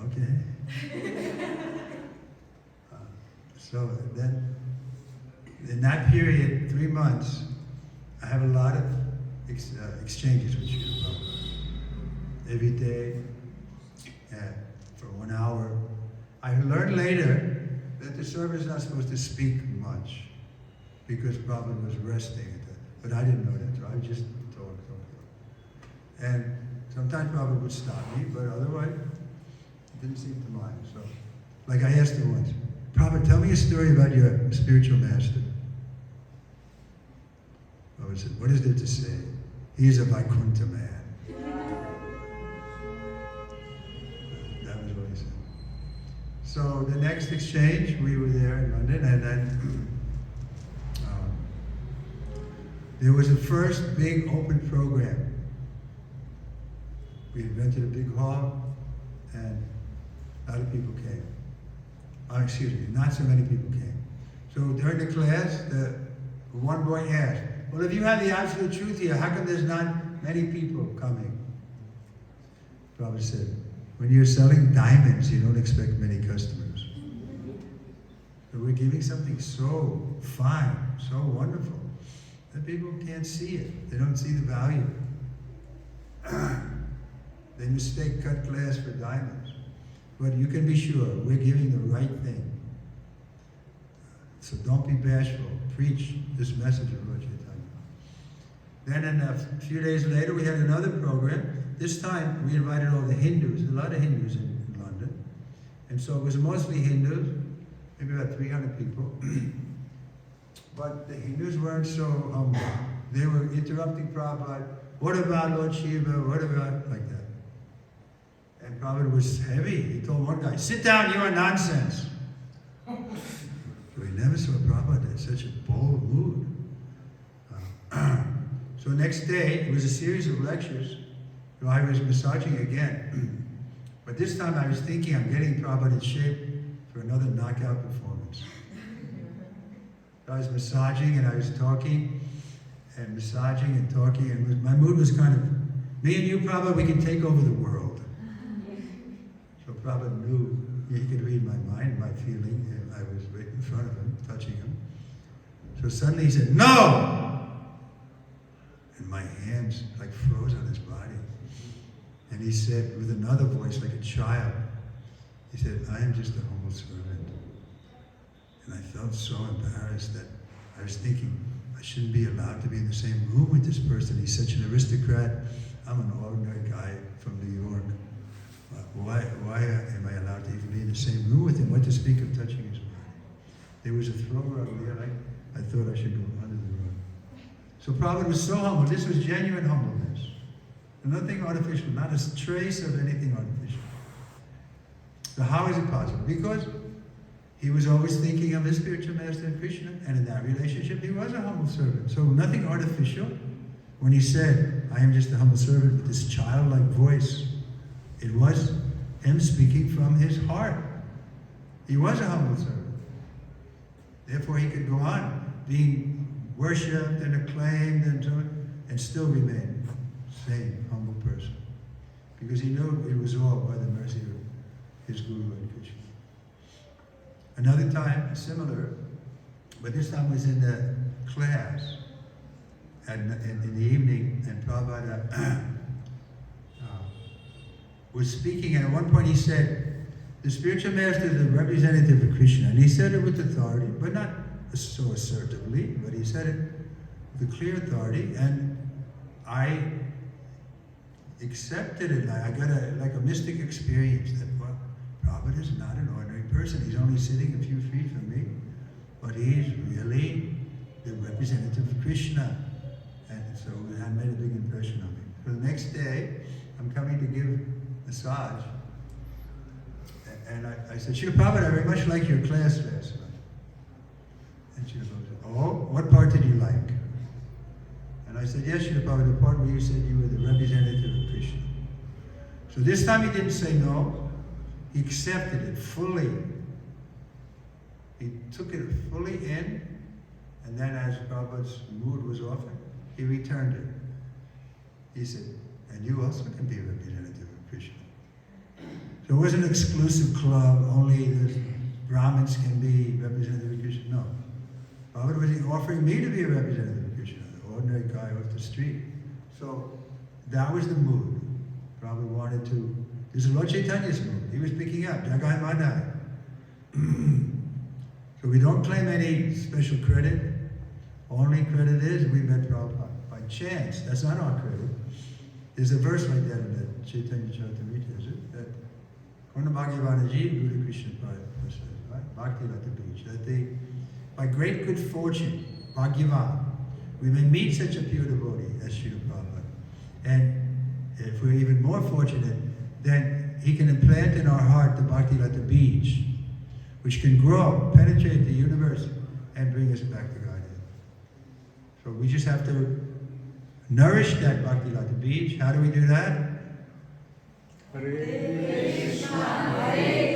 C: Okay. So then, in that period, 3 months, I have a lot of exchanges with Srila Prabhupada. Every day, for 1 hour. I learned later that the servant is not supposed to speak much because Prabhupada was resting at that. But I didn't know that, so I would just talk. And sometimes Prabhupada would stop me, but otherwise, it didn't seem to mind. So, like I asked him once, Prabhupada, tell me a story about your spiritual master. I said, what is there to say? He's a Vaikuntha man. That was what he said. So the next exchange, we were there in London, and then there was a first big open program. We rented a big hall, and a lot of people came. Excuse me, not so many people came. So during the class, the one boy asked, well, if you have the absolute truth here, how come there's not many people coming? Prabhupada said, when you're selling diamonds, you don't expect many customers. So we're giving something so fine, so wonderful, that people can't see it. They don't see the value. They mistake cut glass for diamonds. But you can be sure, we're giving the right thing. So don't be bashful. Preach this message of Lord Chaitanya. Then a few days later, we had another program. This time, we invited all the Hindus, a lot of Hindus in London. And so it was mostly Hindus, maybe about 300 people. But the Hindus weren't so humble. They were interrupting Prabhupada. What about Lord Shiva? What about, like that. And Prabhupada was heavy. He told one guy, sit down, you are nonsense. So we never saw Prabhupada in such a bold mood. So next day, it was a series of lectures. So I was massaging again. But this time I was thinking I'm getting Prabhupada in shape for another knockout performance. So I was massaging and I was talking and massaging and talking, and my mood was kind of, me and you, Prabhupada, we can take over the world. So Prabhupada knew, he could read my mind, my feeling, and I was right in front of him, touching him. So suddenly he said, no! And my hands like froze on his body. And he said with another voice like a child, he said, I am just a humble servant. And I felt so embarrassed that I was thinking, I shouldn't be allowed to be in the same room with this person. He's such an aristocrat. I'm an ordinary guy from New York. Why am I allowed to even be in the same room with him? What to speak of touching his body? There was a throw rug there. I thought I should go under the rug. So Prabhupada was so humble. This was genuine humbleness. Nothing artificial, not a trace of anything artificial. So how is it possible? Because he was always thinking of his spiritual master Krishna, and in that relationship he was a humble servant. So nothing artificial. When he said, I am just a humble servant with this childlike voice, it was him speaking from his heart. He was a humble servant. Therefore he could go on being worshipped and acclaimed and so on, and still remain the same humble person. Because he knew it was all by the mercy of his Guru and Krishna. Another time, similar, but this time was in the class in the evening, and Prabhupada was speaking, and at one point he said, the spiritual master is a representative of Krishna, and he said it with authority, but not so assertively, but he said it with a clear authority, and I accepted it. I got a mystic experience that, well, Prabhupada is not an ordinary person. He's only sitting a few feet from me, but he's really the representative of Krishna. And so it made a big impression on me. So the next day, I'm coming to give massage, and I said, Srila Prabhupada, I very much like your class last night. And Srila Prabhupada said, oh, what part did you like? And I said, yes, Srila Prabhupada, the part where you said you were the representative of Krishna. So this time he didn't say no, he accepted it fully. He took it fully in, and then as Prabhupada's mood was off, he returned it. He said, and you also can be a representative of Krishna. So it wasn't an exclusive club, only the Brahmins can be representative of Krishna. No. Prabhupada was offering me to be a representative of Krishna, the ordinary guy off the street. So that was the mood. Prabhupada wanted to, this is Lord Chaitanya's mood. He was picking up, Jagai Madai. So we don't claim any special credit. Only credit is we met Prabhupada by chance. That's not our credit. There's a verse like that in the Chaitanya Charitamrita, is it? That Karna Bhagavanaji, Guru Krishna Prabhupada says, right? Bhakti Lata Beach. That they, by great good fortune, Bhagavan, we may meet such a pure devotee as Srila Prabhupada. And if we're even more fortunate, then he can implant in our heart the Bhakti Lata Beach, which can grow, penetrate the universe, and bring us back to Godhead. So we just have to nourish that Bhakti Lata Beach. How do we do that?
J: Hare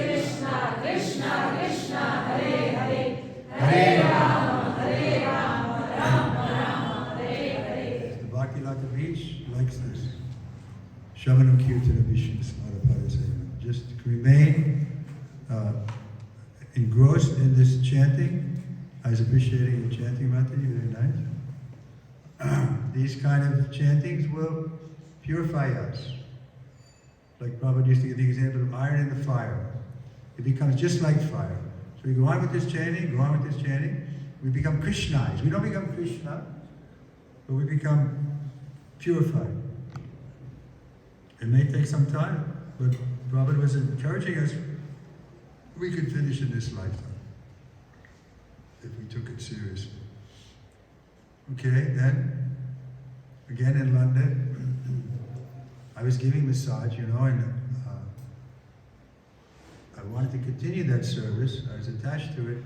J: Krishna, Krishna Krishna, Hare Hare, Hare Rama, Rama Rama, Hare Hare.
C: The Bhakti Lata Beach likes this. Shamanam Kirtana Vishnu Smarapara Seva. Just remain engrossed in this chanting. I was appreciating the chanting, Mataji, very nice. These kind of chantings will purify us. Like Prabhupada used to give the example of iron in the fire. It becomes just like fire. So we go on with this chanting, go on with this chanting. We become Krishnized. We don't become Krishna, but we become purified. It may take some time, but Prabhupada was encouraging us. We could finish in this lifetime if we took it seriously. Okay, then, again in London, I was giving massage, and I wanted to continue that service. I was attached to it.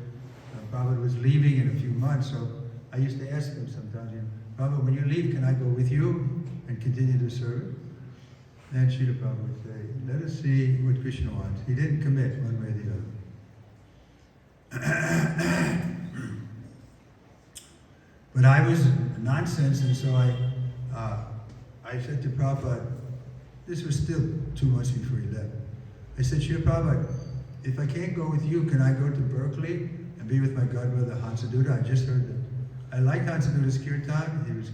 C: Prabhupada was leaving in a few months, so I used to ask him sometimes, Prabhupada, when you leave, can I go with you and continue the service? And Srila Prabhupada would say, let us see what Krishna wants. He didn't commit one way or the other. But I was nonsense, and so I said to Prabhupada, this was still 2 months before he left. I said, Srila Prabhupada, if I can't go with you, can I go to Berkeley and be with my godbrother Hansaduta? I just heard that. I like Hansaduta's Kirtan. He was a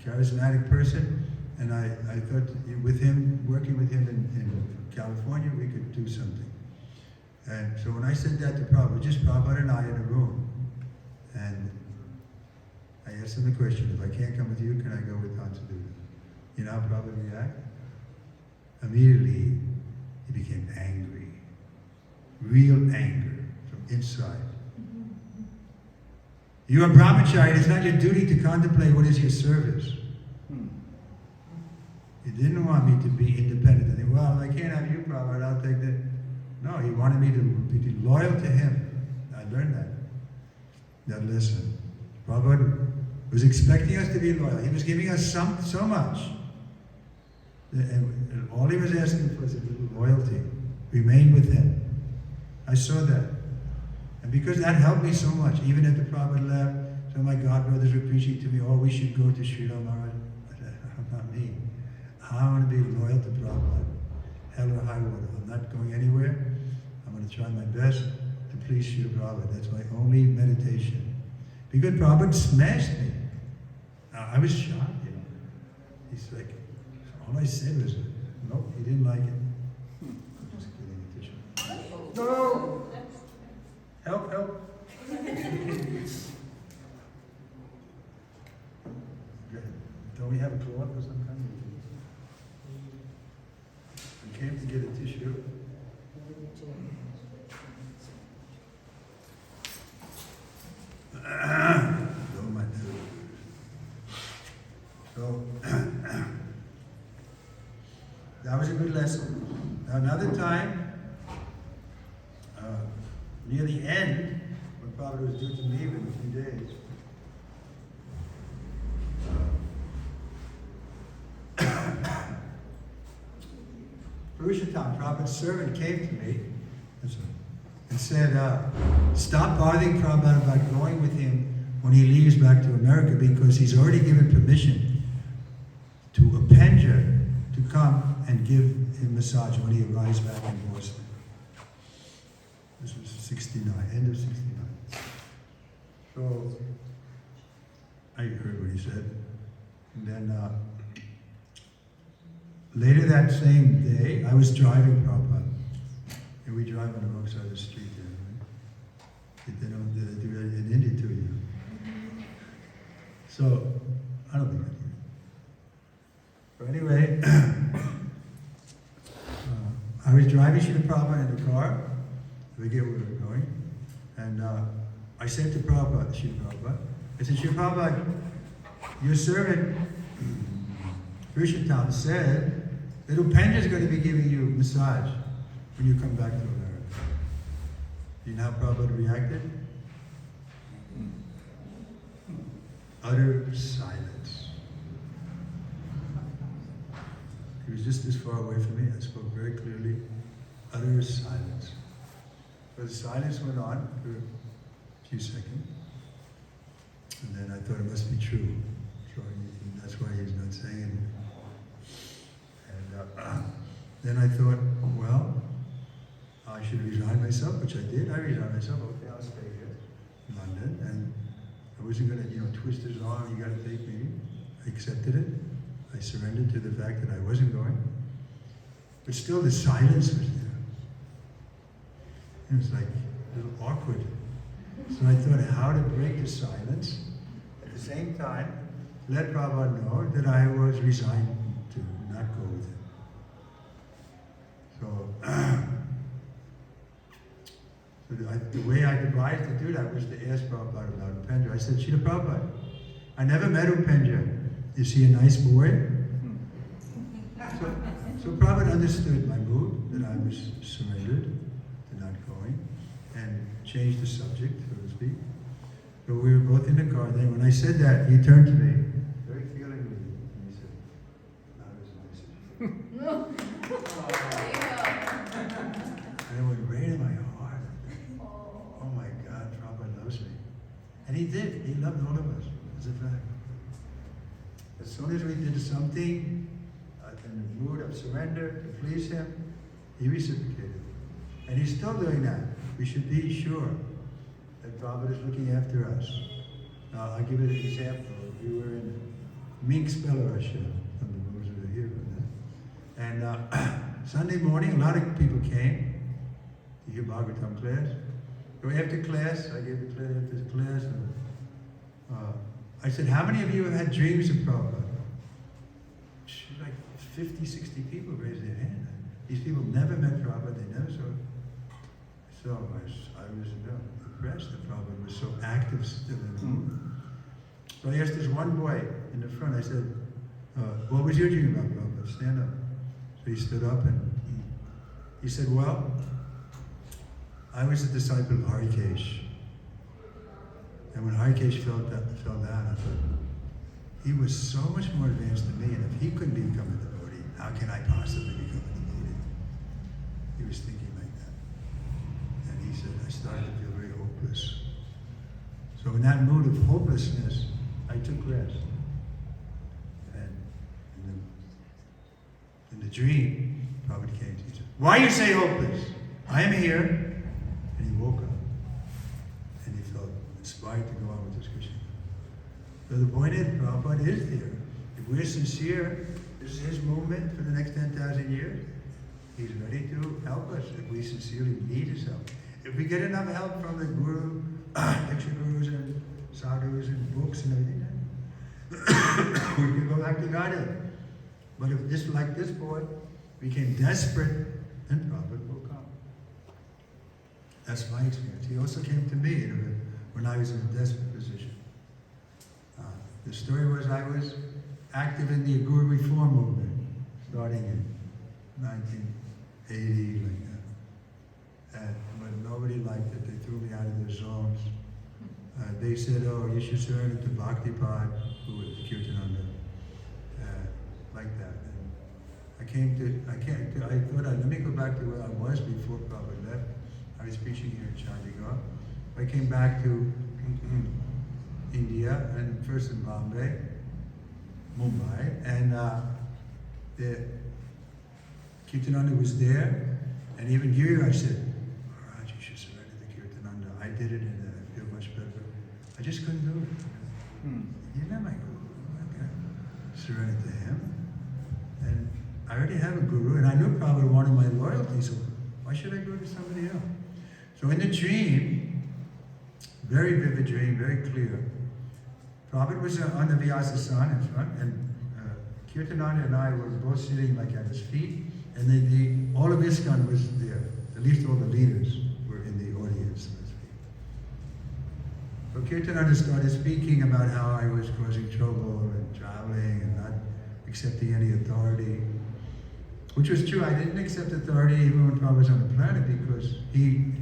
C: charismatic person, and I thought with him, working with him in California, we could do something. And so when I said that to Prabhupada, just Prabhupada and I in a room, I asked him the question, if I can't come with you, can I go with Tansaduta? You know how Prabhupada reacted? Immediately, he became angry. Real anger from inside. You are brahmachari, it's not your duty to contemplate what is your service. He didn't want me to be independent. And think, well, I can't have you, Prabhupada, I'll take that. No, he wanted me to be loyal to him. I learned that lesson. Prabhupada was expecting us to be loyal. He was giving us so much. And all he was asking for was a little loyalty. Remain with him. I saw that. And because that helped me so much, even after Prabhupada left, some of my godbrothers were preaching to me, oh, we should go to Srila Maharaj. I said, not me. I want to be loyal to Prabhupada. Hell or high water. I'm not going anywhere. I'm going to try my best to please Srila Prabhupada. That's my only meditation. Because Prabhupada smashed me. I was shocked, you know. He's like, all I said was, nope, he didn't like it. I'm just kidding, Tisha. No! Help, help. Don't we have a cloth or some kind? We came to get a tissue. So, that was a good lesson. Now, another time, near the end, when Prabhupada was due to leave in a few days, Purushottam, Prabhupada's servant, came to me and said, stop bothering Prabhupada about going with him when he leaves back to America, because he's already given permission to a Penja to come and give him massage when he arrives back in Boston. This was 69, end of 69. So, I heard what he said. And then, later that same day, I was driving Prabhupada. And we drive on the wrong side of the street there, right? They don't do that in India too, you know. So, I don't think I do. But anyway, I was driving Srila Prabhupada in the car. I forget where we were going. And I said to Prabhupada, Srila Prabhupada, I said, Srila Prabhupada, your servant, Purushottam, said that Upenja is going to be giving you massage when you come back to America. Do you know how Prabhupada reacted? Utter silence. He was just this far away from me. I spoke very clearly. Utter silence. But the silence went on for a few seconds. And then I thought it must be true. So that's why he's not saying anything. And then I thought, well, I should resign myself, which I did. I resigned myself. Okay, I'll stay here in London. And I wasn't going to, twist his arm, you got to take me. I accepted it. I surrendered to the fact that I wasn't going. But still the silence was there. It was like a little awkward. So I thought how to break the silence. At the same time, let Prabhupada know that I was resigned to not go with him. So the way I devised to do that was to ask Prabhupada about Upenja. I said, Srila Prabhupada, I never met Upenja. Is he a nice boy? So Prabhupada understood my mood, that I was surrendered to not going, and changed the subject, so to speak. So we were both in the car. Then when I said that, he turned to me, very feelingly, and he said, not as nice as you. And it went right in my heart. Oh my God, Prabhupada loves me. And he did. He loved all of us, as a fact. As soon as we did something in the mood of surrender to please him, he reciprocated. And he's still doing that. We should be sure that Prabhupada is looking after us. Now, I'll give you an example. We were in Minx, Belarus, from the those who are here. And Sunday morning, a lot of people came to hear Bhagavatam class. So after class, I gave the class after class. And, I said, how many of you have had dreams of Prabhupada? Like 50, 60 people raised their hand. These people never met Prabhupada, they never saw him. So I was impressed that Prabhupada was so active still in the movement. So I asked this one boy in the front, I said, what was your dream about Prabhupada? Stand up. So he stood up and he said, well, I was a disciple of Harikesh. And when Harikesh fell down, I thought, he was so much more advanced than me, and if he couldn't become a devotee, how can I possibly become a devotee? He was thinking like that. And he said, I started to feel very hopeless. So in that mood of hopelessness, I took rest. And in the dream, Prabhupada came to me and said, why you say hopeless? I am here. And he woke up. And he felt inspired to go on with this Krishna. So the point is, Prabhupada is there. If we're sincere, this is his movement for the next 10,000 years. He's ready to help us if we sincerely need his help. If we get enough help from the guru, lecture gurus and sadhus and books and everything, we can go back to Godhead. But if this, like this boy, became desperate, then Prabhupada will come. That's my experience. He also came to me when I was in a desperate position. The story was I was active in the Guru Reform movement, starting in 1980, like that. And when nobody liked it, they threw me out of their zones. They said, oh, you should surrender to Bhaktipad, who was the Kirtan&Lecture, like that. And I thought, let me go back to where I was before Prabhupada left. I was preaching here in Chandigarh. I came back to India, and first in Bombay, Mumbai, and the Kirtan&Lecture was there, and even Giriraj said, Maharaj, you should surrender to Kirtan&Lecture. I did it, and I feel much better. I just couldn't do it. You're not my guru. I'm not going to surrender to him. And I already have a guru, and I knew Prabhupada wanted my loyalty, so why should I go to somebody else? So in the dream, very vivid dream, very clear, Prabhupada was on the Vyasa son in front, and Kirtan&Lecture and I were both sitting like at his feet, and all of ISKCON was there. At least all the leaders were in the audience, so to speak. So Kirtan&Lecture started speaking about how I was causing trouble and traveling and not accepting any authority, which was true. I didn't accept authority even when Prabhupada was on the planet because he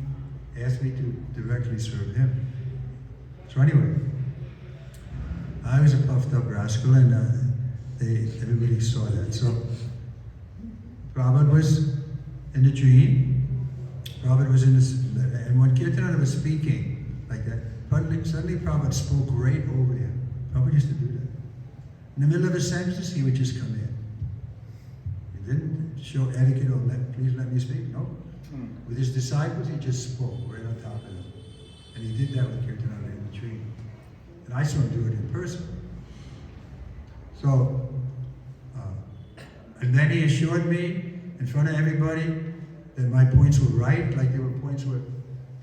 C: asked me to directly serve him. So anyway, I was a puffed up rascal, and everybody saw that. So Prabhupada was in the dream. Prabhupada was in this, and when Kirtan&Lecture was speaking like that, suddenly Prabhupada spoke right over him. Prabhupada used to do that. In the middle of a sentence, he would just come in. He didn't show etiquette or please let me speak. No. With his disciples, he just spoke right on top of them. And he did that with Kirtan&Lecture in the dream. And I saw him do it in person. So, and then he assured me in front of everybody that my points were right, like there were points where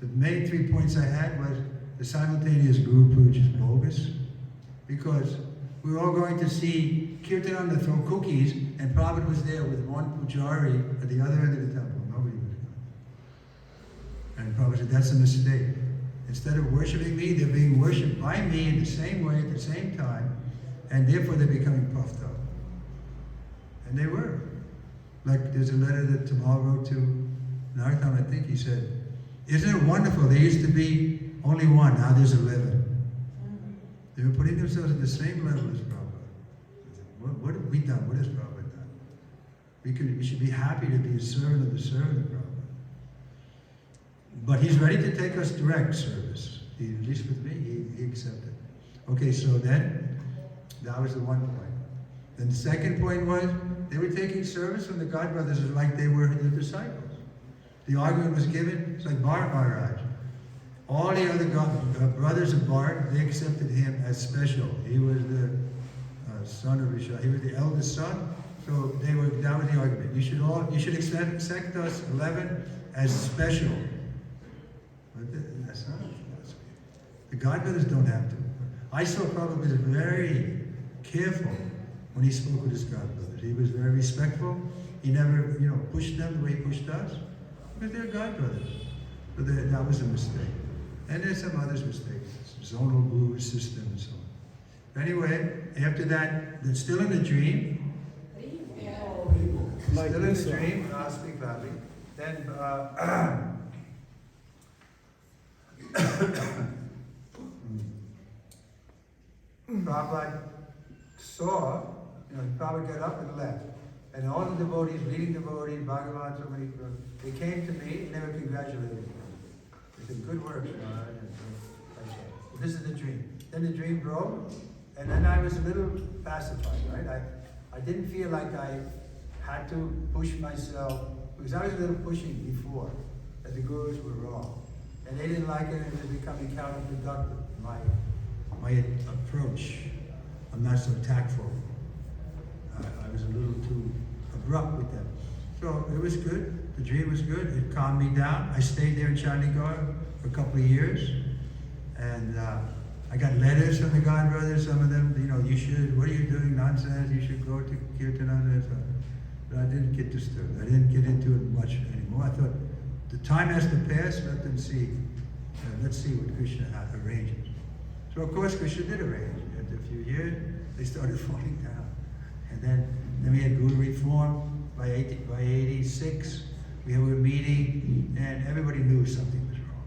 C: the main 3 points I had was the simultaneous Guru Puja is bogus, because we were all going to see Kirtan&Lecture throw cookies, and Prabhupada was there with one pujari at the other end of the temple. Nobody was going. And Prabhupada said, that's a mistake. Instead of worshiping me, they're being worshipped by me in the same way at the same time, and therefore they're becoming puffed up. And they were. Like there's a letter that Tamal wrote to Narottam, I think he said, isn't it wonderful? There used to be only one, now there's 11. They were putting themselves at the same level as Prabhupada. What have we done? What has Prabhupada done? We should be happy to be a servant of the servant of Prabhupada. But he's ready to take us direct service. At least with me, he accepted. Okay, so then, that was the one point. Then the second point was, they were taking service from the God brothers like they were the disciples. The argument was given, it's like Bharat Maharaj. All the other brothers of Bharat, they accepted him as special. He was the son of Vishal. He was the eldest son. So that was the argument. You should accept us 11 as special. But that's not a philosophy. The God brothers don't have to. I saw Prabhupada was very careful when he spoke with his godbrothers. He was very respectful. He never, pushed them the way he pushed us, because they're godbrothers. But that was a mistake. And there's some others mistakes, zonal guru system and so on. Anyway, after that, they're still in the dream. Still in the dream. I'll speak loudly. Then, Prabhupada saw, Prabhupada got up and left. And all the devotees, leading devotees, Bhagavan, so many, they came to me and they were congratulating me. They said, good work, Maharaj. This is the dream. Then the dream broke, and then I was a little pacified, right? I didn't feel like I had to push myself, because I was a little pushing before, that the gurus were wrong. And they didn't like it, and it was becoming counterproductive, my approach. I'm not so tactful. I was a little too abrupt with them. So it was good. The dream was good. It calmed me down. I stayed there in Chandigarh for a couple of years. And I got letters from the godbrothers, some of them, you should, what are you doing, nonsense, you should go to Kirtan&Lecture. But I didn't get disturbed. I didn't get into it much anymore. I thought, the time has to pass, let them see. Let's see what Krishna arranges. So of course Krishna did arrange. After a few years, they started falling down. And then we had Guru Reform. By 86, we were meeting, and everybody knew something was wrong.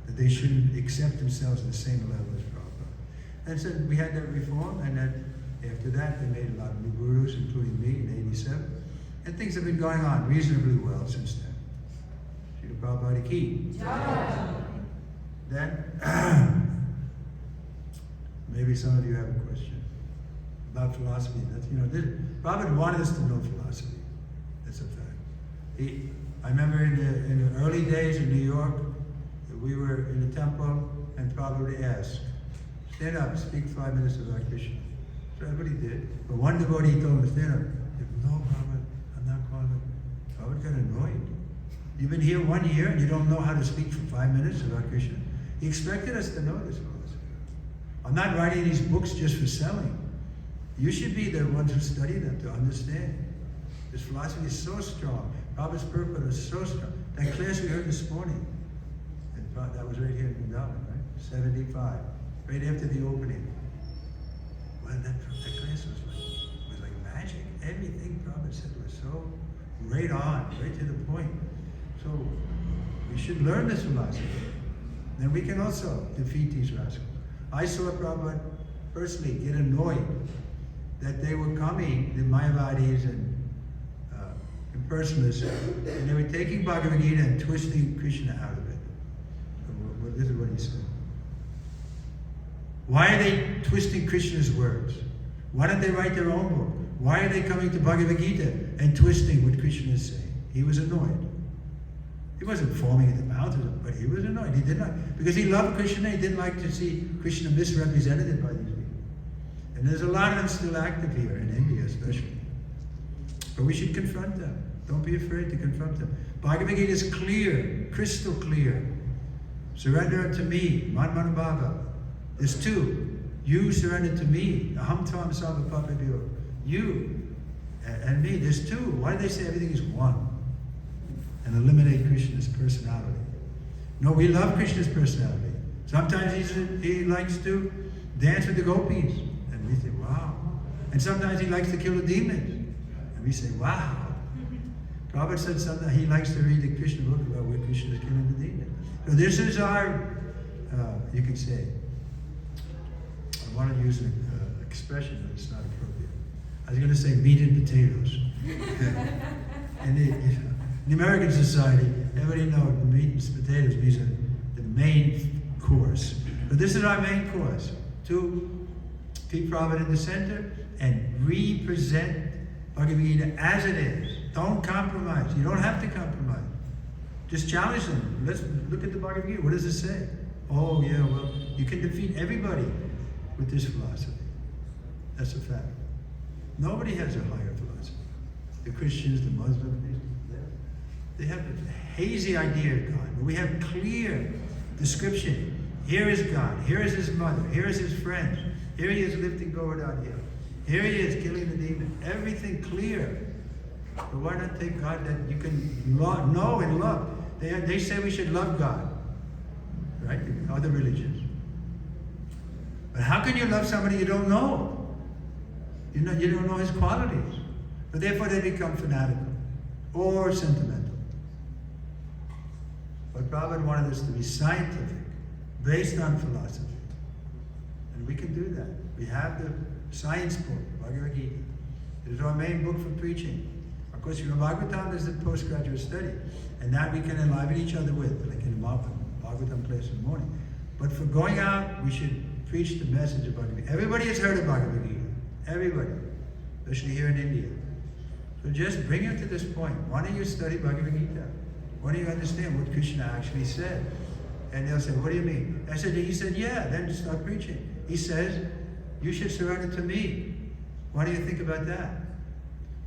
C: That they shouldn't accept themselves at the same level as Prabhupada. And so we had that reform, and then after that, they made a lot of new gurus, including me in 87. And things have been going on reasonably well since then. Srila Prabhupada ki. Then, maybe some of you have a question about philosophy. That's, Prabhupada wanted us to know philosophy. That's a fact. I remember in the early days in New York, we were in the temple, and Prabhupada asked, stand up, speak 5 minutes about Krishna. So everybody did. But one devotee told him to stand up. He said, no, Prabhupada, I'm not going to. Prabhupada got annoyed. You've been here 1 year and you don't know how to speak for 5 minutes about Krishna. He expected us to know this philosophy. I'm not writing these books just for selling. You should be the ones who study them to understand. This philosophy is so strong. Prabhupada's purport is so strong. That class we heard this morning, that was right here in Vrindawan, right? 75, right after the opening. Well, that class was like magic. Everything Prabhupada said was so right on, right to the point. So we should learn this philosophy. Then we can also defeat these rascals. I saw Prabhupada personally get annoyed that they were coming, the Mayavadis and impersonalists, and they were taking Bhagavad Gita and twisting Krishna out of it. Well, this is what he said. Why are they twisting Krishna's words? Why don't they write their own book? Why are they coming to Bhagavad Gita and twisting what Krishna is saying? He was annoyed. He wasn't foaming at the mouth, but he was annoyed. He did not, because he loved Krishna, he didn't like to see Krishna misrepresented by these people. And there's a lot of them still active here, in India especially. But we should confront them. Don't be afraid to confront them. Bhagavad Gita is clear, crystal clear. Surrender unto me, Manmanabhava. There's two. You surrender to me, Aham Tvam Sarvapapabhyo. You and me, there's two. Why do they say everything is one? And eliminate Krishna's personality. No, we love Krishna's personality. Sometimes he likes to dance with the gopis. And we say, wow. And sometimes he likes to kill the demons. And we say, wow. Prabhupada said something, he likes to read the Krishna book about where Krishna is killing the demons. So this is our, you could say, I want to use an expression, but it's not appropriate. I was going to say meat and potatoes. And in the American society, everybody knows meat and potatoes means the main course. But this is our main course, to keep Prabhupada in the center and represent Bhagavad Gita as it is. Don't compromise. You don't have to compromise. Just challenge them. Let's look at the Bhagavad Gita. What does it say? Oh, yeah, well, you can defeat everybody with this philosophy. That's a fact. Nobody has a higher philosophy. The Christians, the Muslims, they have a hazy idea of God. But we have clear description Here is God. Here is his mother. Here is his friends. Here he is lifting Govardhan Hill. Here he is killing the demon. Everything clear. But why not take God that you can know and love? They say we should love God, right? Other religions. But how can you love somebody you don't know? You don't know his qualities. But therefore they become fanatical or sentimental. But Prabhupada wanted us to be scientific, based on philosophy. And we can do that. We have the science book, Bhagavad Gita. It is our main book for preaching. Of course, Bhagavatam is the postgraduate study. And that we can enliven each other with, like in the Bhagavatam class in the morning. But for going out, we should preach the message of Bhagavad Gita. Everybody has heard of Bhagavad Gita. Everybody. Especially here in India. So just bring it to this point. Why don't you study Bhagavad Gita? Why don't you understand what Krishna actually said? And they'll say, what do you mean? He said, yeah, then start preaching. He says, you should surrender to me. What do you think about that?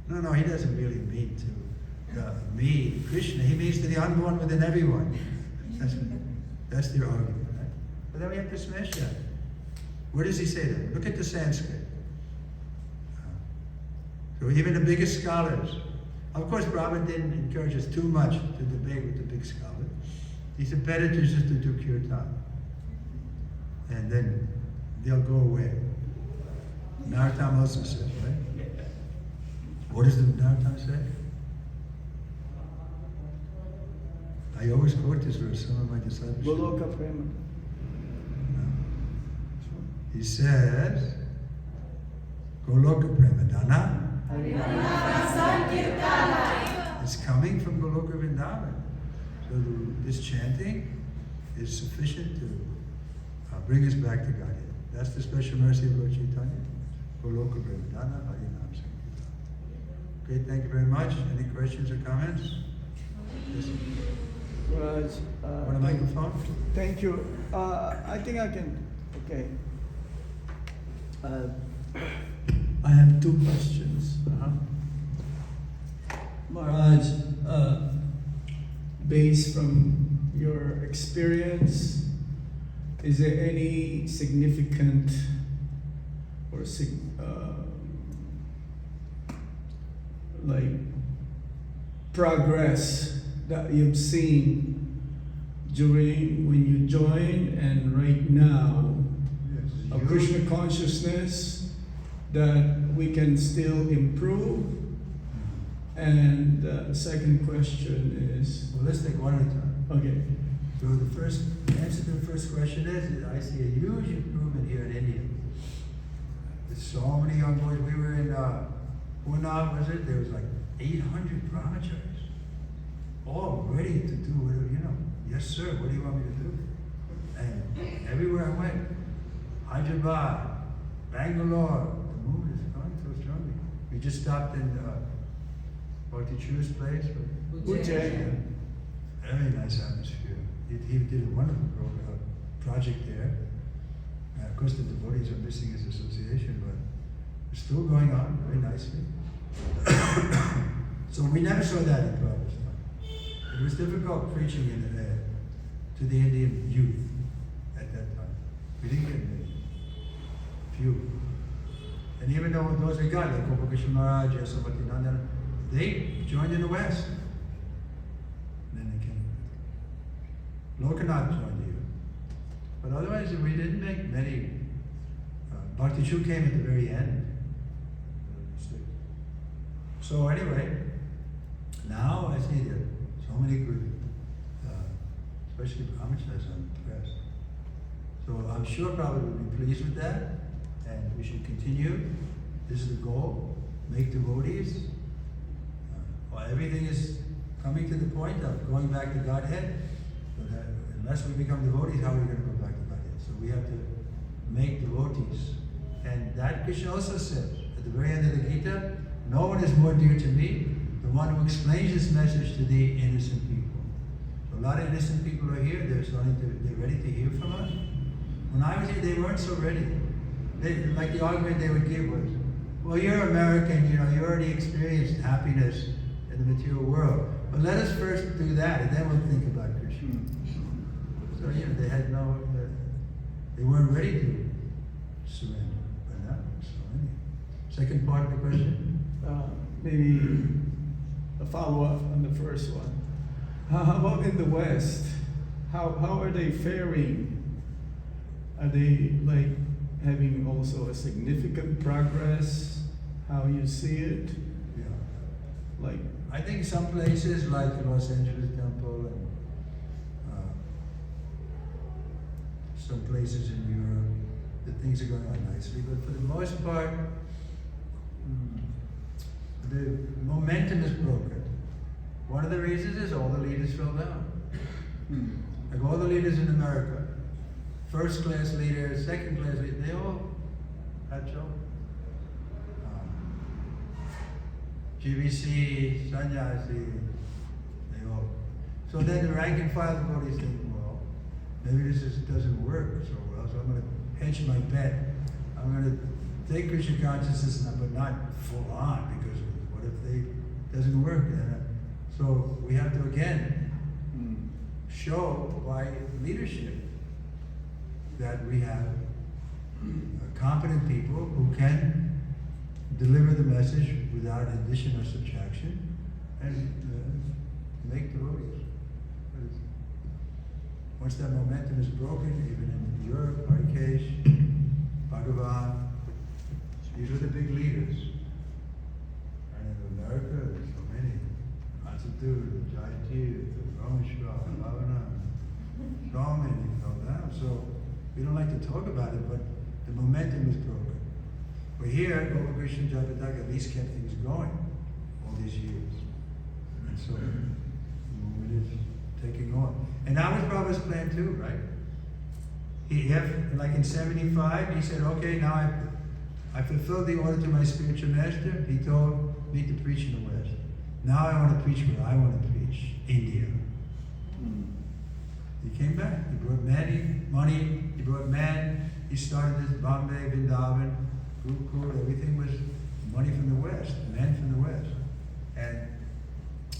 C: No, he doesn't really mean to me, Krishna. He means to the unborn within everyone. That's their argument, right? But then we have to smash that. Where does he say that? Look at the Sanskrit. So even the biggest scholars, of course, Prabhupada didn't encourage us too much to debate with the big scholars. He said better to just to do kirtan. And then they'll go away. Narottam also says, right? What does the Narottam say? I always quote this verse, some of my disciples.
L: Goloka Prema.
C: He says, Goloka Prema Dana. It's coming from Goloka Vrindavan. So this chanting is sufficient to bring us back to Godhead. That's the special mercy of Lord Chaitanya. Goloka Vrindavan, Harinam Sankirtan. Okay, thank you very much. Any questions or comments? Yes.
L: Raj,
C: Want a microphone?
L: thank you. I think I can. Okay. I have two questions. Maharaj, based from your experience, is there any significant or like progress that you've seen during when you joined and right now of Krishna consciousness that we can still improve? And the second question is...
C: Well, let's take one at a time.
L: Okay.
C: So the first answer to the first question is I see a huge improvement here in India. There's so many young boys. We were in Pune, was it? There was like 800 brahmacharis, all ready to do whatever, Yes, sir, what do you want me to do? And everywhere I went, Hyderabad, Bangalore, the movement is going so strongly. We just stopped in Bhakti Chu's place.
L: Puja.
C: Very nice atmosphere. He did a wonderful project there. Of course, the devotees are missing his association, but it's still going on very nicely. So we never saw that in Prabhupada's time. It was difficult preaching to the Indian youth at that time. We didn't get many. Few. And even though those we got, like Gopal Maharaj, Yasavati Nandana, they joined in the West. And then they came. Lokanath joined here. But otherwise, we didn't make many. Bhakti Chu came at the very end. So anyway, now I see there are so many good, especially brahmacharis on the West. So I'm sure Prabhupada will be pleased with that, and we should continue. This is the goal, make devotees. Well, everything is coming to the point of going back to Godhead. So that unless we become devotees, how are we going to go back to Godhead? So we have to make devotees. And that Krishna also says, at the very end of the Gita, no one is more dear to me, the one who explains this message to the innocent people. So a lot of innocent people are here, they're ready to hear from us. When I was here, they weren't so ready. Like the argument they would give was, well, you're American, you already experienced happiness in the material world. But let us first do that, and then we'll think about Krishna. So, they had no, They weren't ready to surrender, but now they're surrendering. Second part of the question?
L: Maybe a follow-up on the first one. How about in the West? How are they faring? Are they like having also a significant progress? How you see it?
C: Yeah.
L: Like,
C: I think some places like the Los Angeles Temple and some places in Europe, the things are going on nicely, but for the most part, the momentum is broken. One of the reasons is all the leaders fell down. Like all the leaders in America, first class leaders, second class leaders, they all had trouble. GBC, Sannyasi, they all. So then the rank and file devotees think, well, maybe this doesn't work so well, so I'm going to hedge my bet. I'm going to take Krishna consciousness, but not full on, because what if it doesn't work? So we have to again show by leadership that we have competent people who can deliver the message without addition or subtraction and make devotees. Once that momentum is broken, even in Europe, Harikesh, Bhagavan, these are the big leaders. And in America, there's so many. Atsudu, Jayati, Rameshwar, Bhavana, so many fell down. So we don't like to talk about it, but the momentum is broken. But here, Gopal Krishna Jagatak at least kept things going all these years. And so the movement is taking on. And that was Prabhupada's plan too, right? Like in 75, he said, okay, now I fulfilled the order to my spiritual master. He told me to preach in the West. Now I want to preach where I want to preach, India. He came back. He brought money, he brought men. He started this Bombay, Vrindavan, Gurukul, everything was money from the West, men from the West. And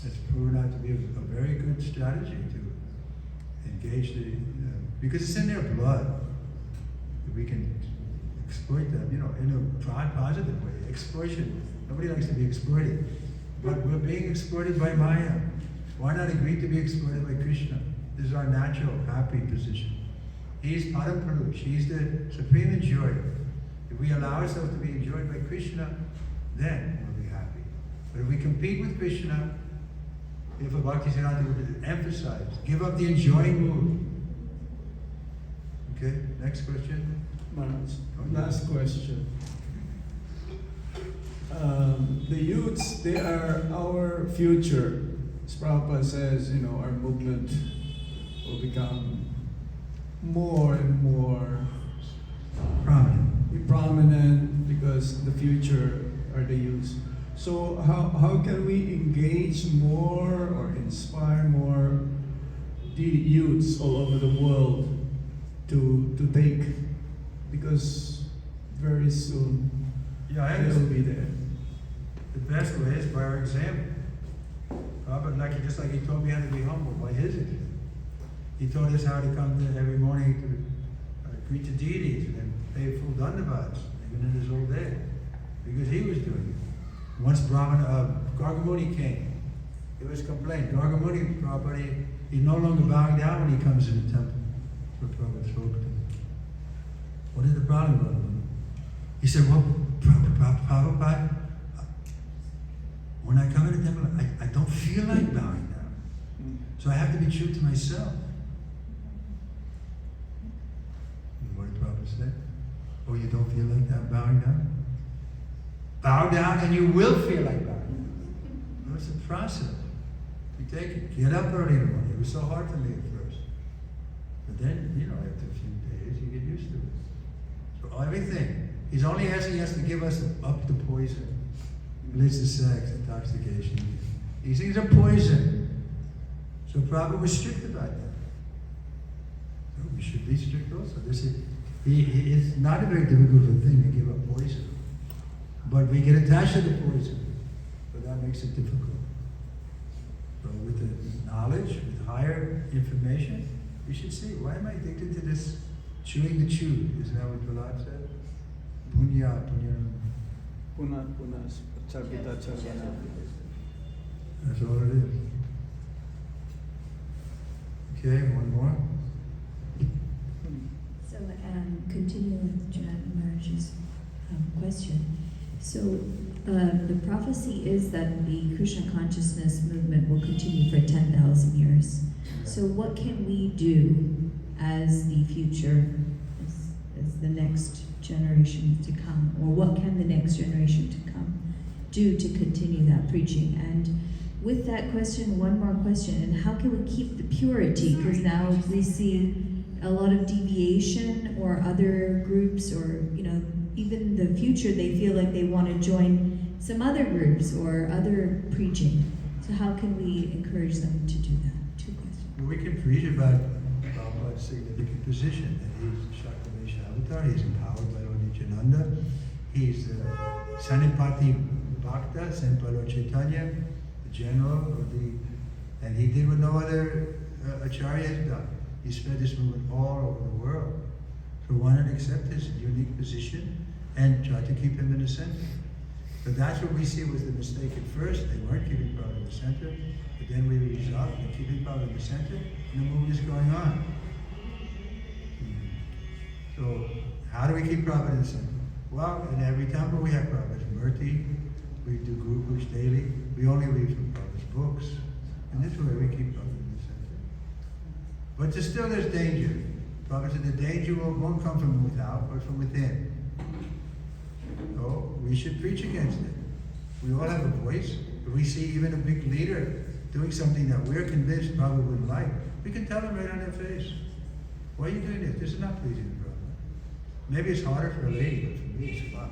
C: it's proven out to be a very good strategy to engage because it's in their blood. We can exploit them, in a positive way. Exploitation. Nobody likes to be exploited. But we're being exploited by Maya. Why not agree to be exploited by Krishna? This is our natural, happy position. He's Param Purush. He's the supreme enjoyer. If we allow ourselves to be enjoyed by Krishna, then we'll be happy. But if we compete with Krishna, if a Bhaktisiddhanta would emphasize, give up the enjoying mood. Okay, next question.
L: Last question. The youths, they are our future. As Prabhupada says, our movement will become more and more prominent because the future are the youths. So how can we engage more or inspire more the youths all over the world to take, because very soon they'll be there.
C: The best way is by our example. But just like he taught me how to be humble by his example. He taught us how to come to every morning to greet the deities and pay full dandavats, even in his old age, because he was doing it. Once Gargamuni came, it was complained. Gargamuni, Prabhupada, he's no longer bowing down when he comes in the temple. That's what Prabhupada spoke to him. What is the problem, Gargamuni? He said, well, Prabhupada, when I come in the temple, I don't feel like bowing down. So I have to be true to myself. And what did Prabhupada say? Oh, you don't feel like that bowing down? Bow down and you will feel like bowing down. No, it's a process. You take it. Get up early in the morning. It was so hard for me at first. But then, after a few days, you get used to it. So everything. He's only asking us to give us up the poison. Illicit sex, intoxication. These things are poison. So Prabhupada was strict about that. So we should be strict also. It's not a very difficult thing to give up poison. But we get attached to the poison. But that makes it difficult. So with the knowledge, with higher information, we should see, why am I addicted to this chewing the chew. Isn't that what Prahlad said? Punya, punya.
L: Puna, puna, charvita, charvana.
C: That's all it is. Okay, one more.
K: So, continuing with Jan Maharaj's question. So, the prophecy is that the Krishna consciousness movement will continue for 10,000 years. So, what can we do as the future, as the next generation to come, or what can the next generation to come do to continue that preaching? And with that question, one more question, and how can we keep the purity? Because now we see a lot of deviation, or other groups, or even the future, they feel like they want to join some other groups or other preaching. So how can we encourage them to do that? 2 questions.
C: Well, we can preach about Prabhupada's significant position, that he's Shakramesha Avatar, he's empowered by Lord Nityananda, he's the Sanipati Bhakta, sent by Lord Chaitanya, the general and he did what no other Acharya has done. He spread this movement all over the world. So why not accept his unique position and try to keep him in the center? But that's what we see was the mistake at first. They weren't keeping Prabhupada in the center, but then we resolved in keeping Prabhupada in the center, and the movement is going on. So how do we keep Prabhupada in the center? Well, in every temple we have Prabhupada's Murti, we do Guru Books daily, we only read from Prabhupada's books, and this way we keep Prabhupada in the center. But still there's danger. Prabhupada said the danger won't come from without, but from within. So we should preach against it. We all have a voice. If we see even a big leader doing something that we're convinced Prabhupada wouldn't like, we can tell them right on their face, why are you doing this? This is not pleasing to Prabhupada. Maybe it's harder for a lady, but for me it's fun.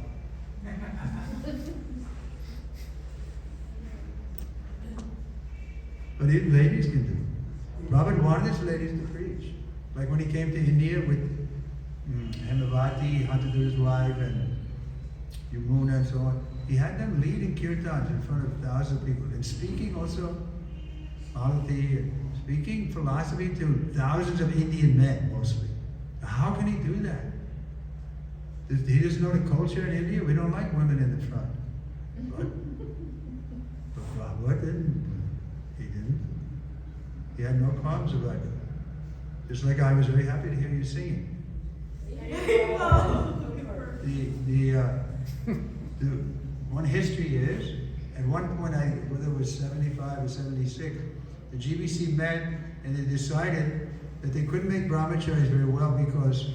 C: But even ladies can do it. Prabhupada wanted his ladies to preach. Like when he came to India with Hemavati, he hunted with his wife, and Yamuna and so on. He had them leading kirtans in front of thousands of people and speaking also Malati, speaking philosophy to thousands of Indian men mostly. How can he do that? He doesn't know the culture in India. We don't like women in the front. But Prabhupada didn't. He didn't. He had no qualms about it. Just like I was very happy to hear you singing. The one history is, at one point, whether it was 75 or 76, the GBC met and they decided that they couldn't make brahmacharis very well because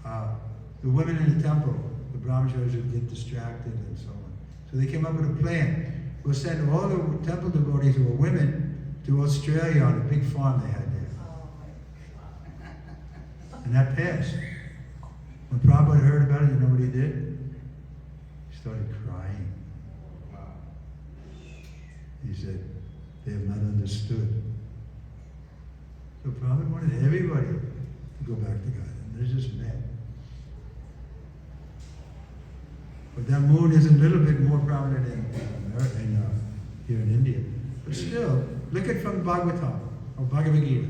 C: the women in the temple, the brahmacharis would get distracted and so on. So they came up with a plan. We'll send all the temple devotees who were women to Australia on a big farm they had there. And that passed. When Prabhupada heard about it, you know what he did? He started crying. He said, they have not understood. So Prabhupada wanted everybody to go back to God. And there's just men. But that mood is a little bit more prominent here in India. But still, look at from Bhagavatam or Bhagavad Gita.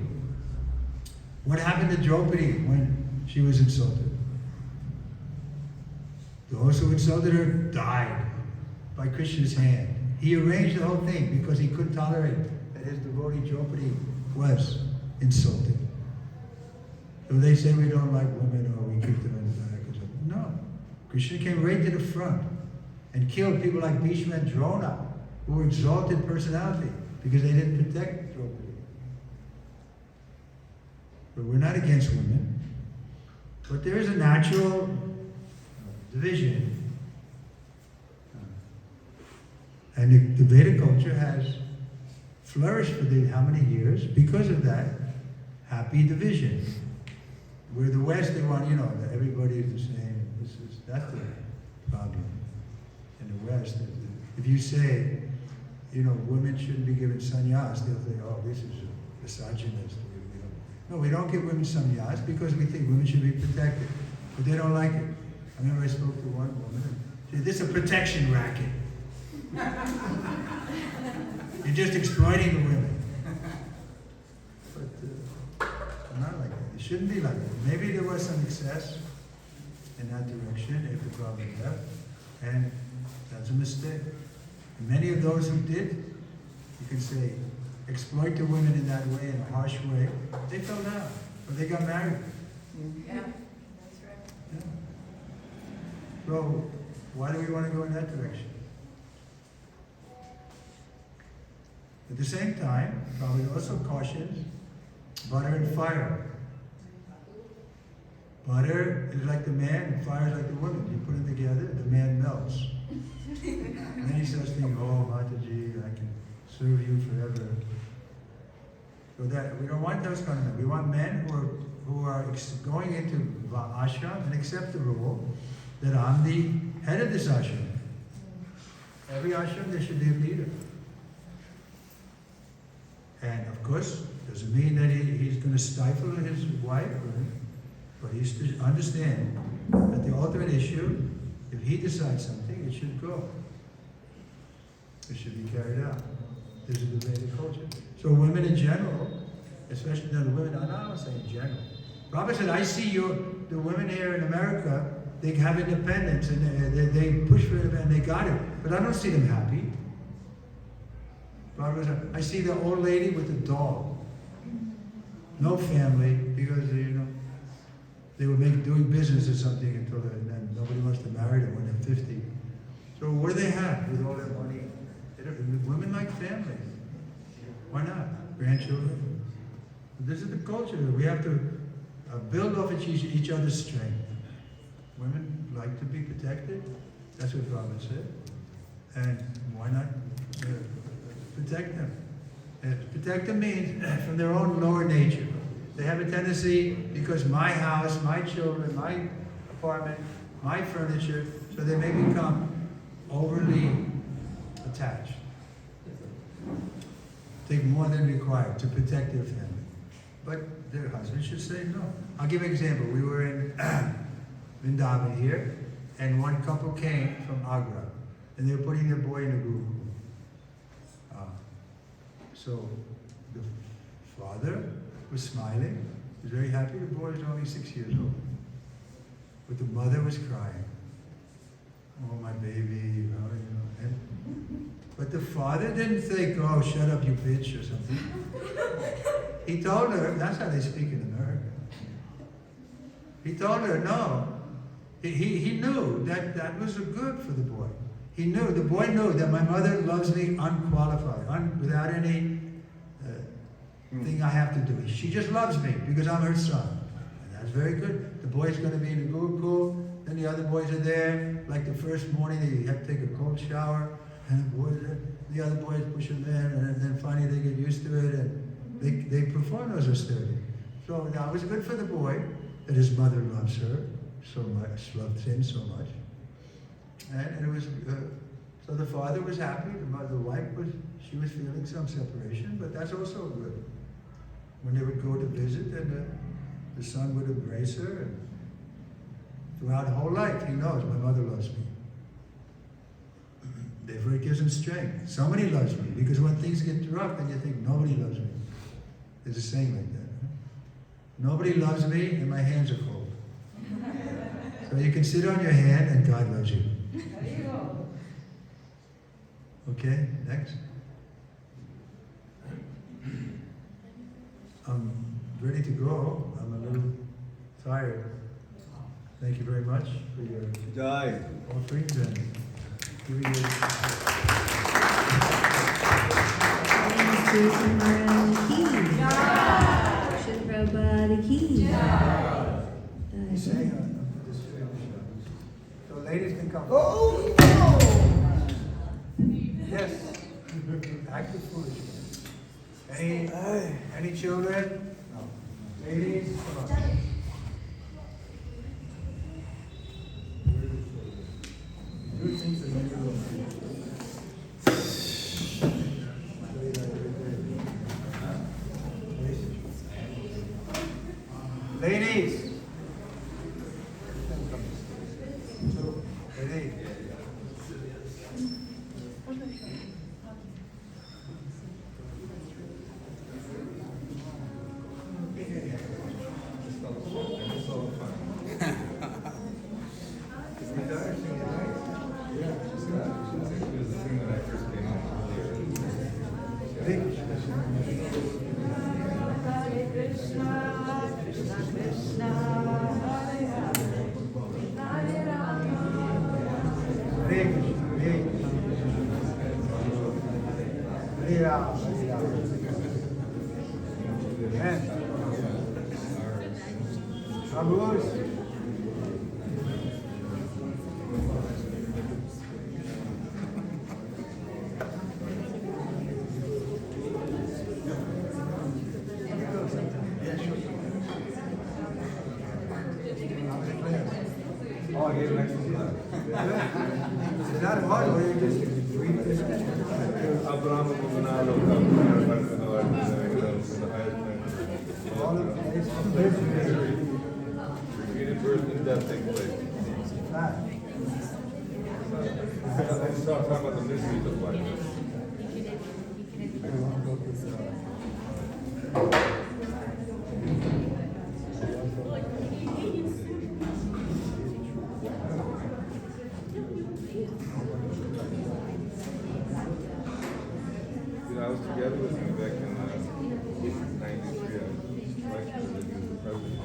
C: What happened to Draupadi when she was insulted? Those who insulted her died by Krishna's hand. He arranged the whole thing because he couldn't tolerate that his devotee Draupadi was insulted. So they say we don't like women or we keep them in the back or something. No. Krishna came right to the front and killed people like Bhishma and Drona, who were exalted personality because they didn't protect Draupadi. But we're not against women. But there is a natural division. And the Vedic culture has flourished for how many years because of that happy division. Where the West, they want, that everybody is the same. That's the problem. In the West, if you say, women shouldn't be given sannyas, they'll say, oh, this is a misogynist. No, we don't give women sannyas because we think women should be protected. But they don't like it. I remember I spoke to one woman and she said, this is a protection racket. You're just exploiting the women. But not like that. shouldn't be like that. Maybe there was some excess in that direction if the Prabhupada left, and that's a mistake. And many of those who did, you can say, exploit the women in that way, in a harsh way, they fell down, or they got married.
J: Yeah, that's right.
C: Yeah. So, why do we want to go in that direction? At the same time, Prabhupada also cautions butter and fire. Butter is like the man, and fire is like the woman. You put them together, the man melts. And then he starts thinking, oh, Mataji, I can serve you forever. So that we don't want those kind of men. We want men who are going into ashram and accept the rule that I'm the head of this ashram. Every ashram there should be a leader. And of course, doesn't mean that he's going to stifle his wife, but he's to understand that the ultimate issue, if he decides something, it should go. It should be carried out. This is the Vedic culture. So women in general, especially the women, I'm not saying in general. Prabhupada said, I see the women here in America, they have independence and they push for it and they got it. But I don't see them happy. Prabhupada said, I see the old lady with the dog. No family, because they were doing business or something until then nobody wants to marry them when they're 50. So what do they have with all their money? Women like families. Why not? Grandchildren. This is the culture. We have to build off each other's strength. Women like to be protected. That's what Prabhupada said. And why not protect them? Protect them means from their own lower nature. They have a tendency, because my house, my children, my apartment, my furniture, so they may become overly attached. Take more than required to protect their family. But their husband should say no. I'll give an example. We were in Vrindawan here, and one couple came from Agra, and they were putting their boy in a guru. So the father was smiling. He was very happy. The boy was only 6 years old. But the mother was crying. Oh, my baby. But the father didn't think, oh, shut up, you bitch, or something. He told her, that's how they speak in America. He told her, no. He knew that was good for the boy. The boy knew that my mother loves me unqualified, without any thing I have to do. She just loves me because I'm her son. And that's very good. The boy's going to be in the Gurukul, then the other boys are there. Like the first morning, they have to take a cold shower, and the other boys push them in, and then finally they get used to it, and they perform as a study. So that was good for the boy, that his mother loves her so much, loves him so much. And it was, so the father was happy, the wife she was feeling some separation, but that's also good. When they would go to visit, and the son would embrace her, and throughout whole life, he knows, my mother loves me. Therefore, it gives him strength. Somebody loves me, because when things get rough, then you think, nobody loves me. There's a saying like that. Huh? Nobody loves me, and my hands are cold. So you can sit on your hand, and God loves you.
J: There you go.
C: Okay, next. I'm ready to go. I'm a little tired. Thank you very much for your offerings and giving your... So ladies can come. Oh! Yes. Active foolishness. Any children? No. Ladies, come on. Do things that make you ladies. Oh, I gave an extra slide. Is that hard or you just read this?
D: Abraham Gumanalo, birth and death take place. Let's talk about the mysteries of life. I was together with him back in 93. I was lecturing with him, the president.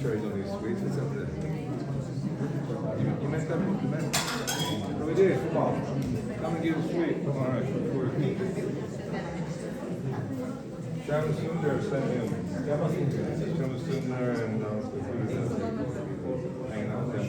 D: Cherries on these sweets, what's up there? You messed up? You messed up? What we did? Come on. Come and get a sweet. Come on, all right. Shama Sundar sent him. Shama Sundar and hanging out there.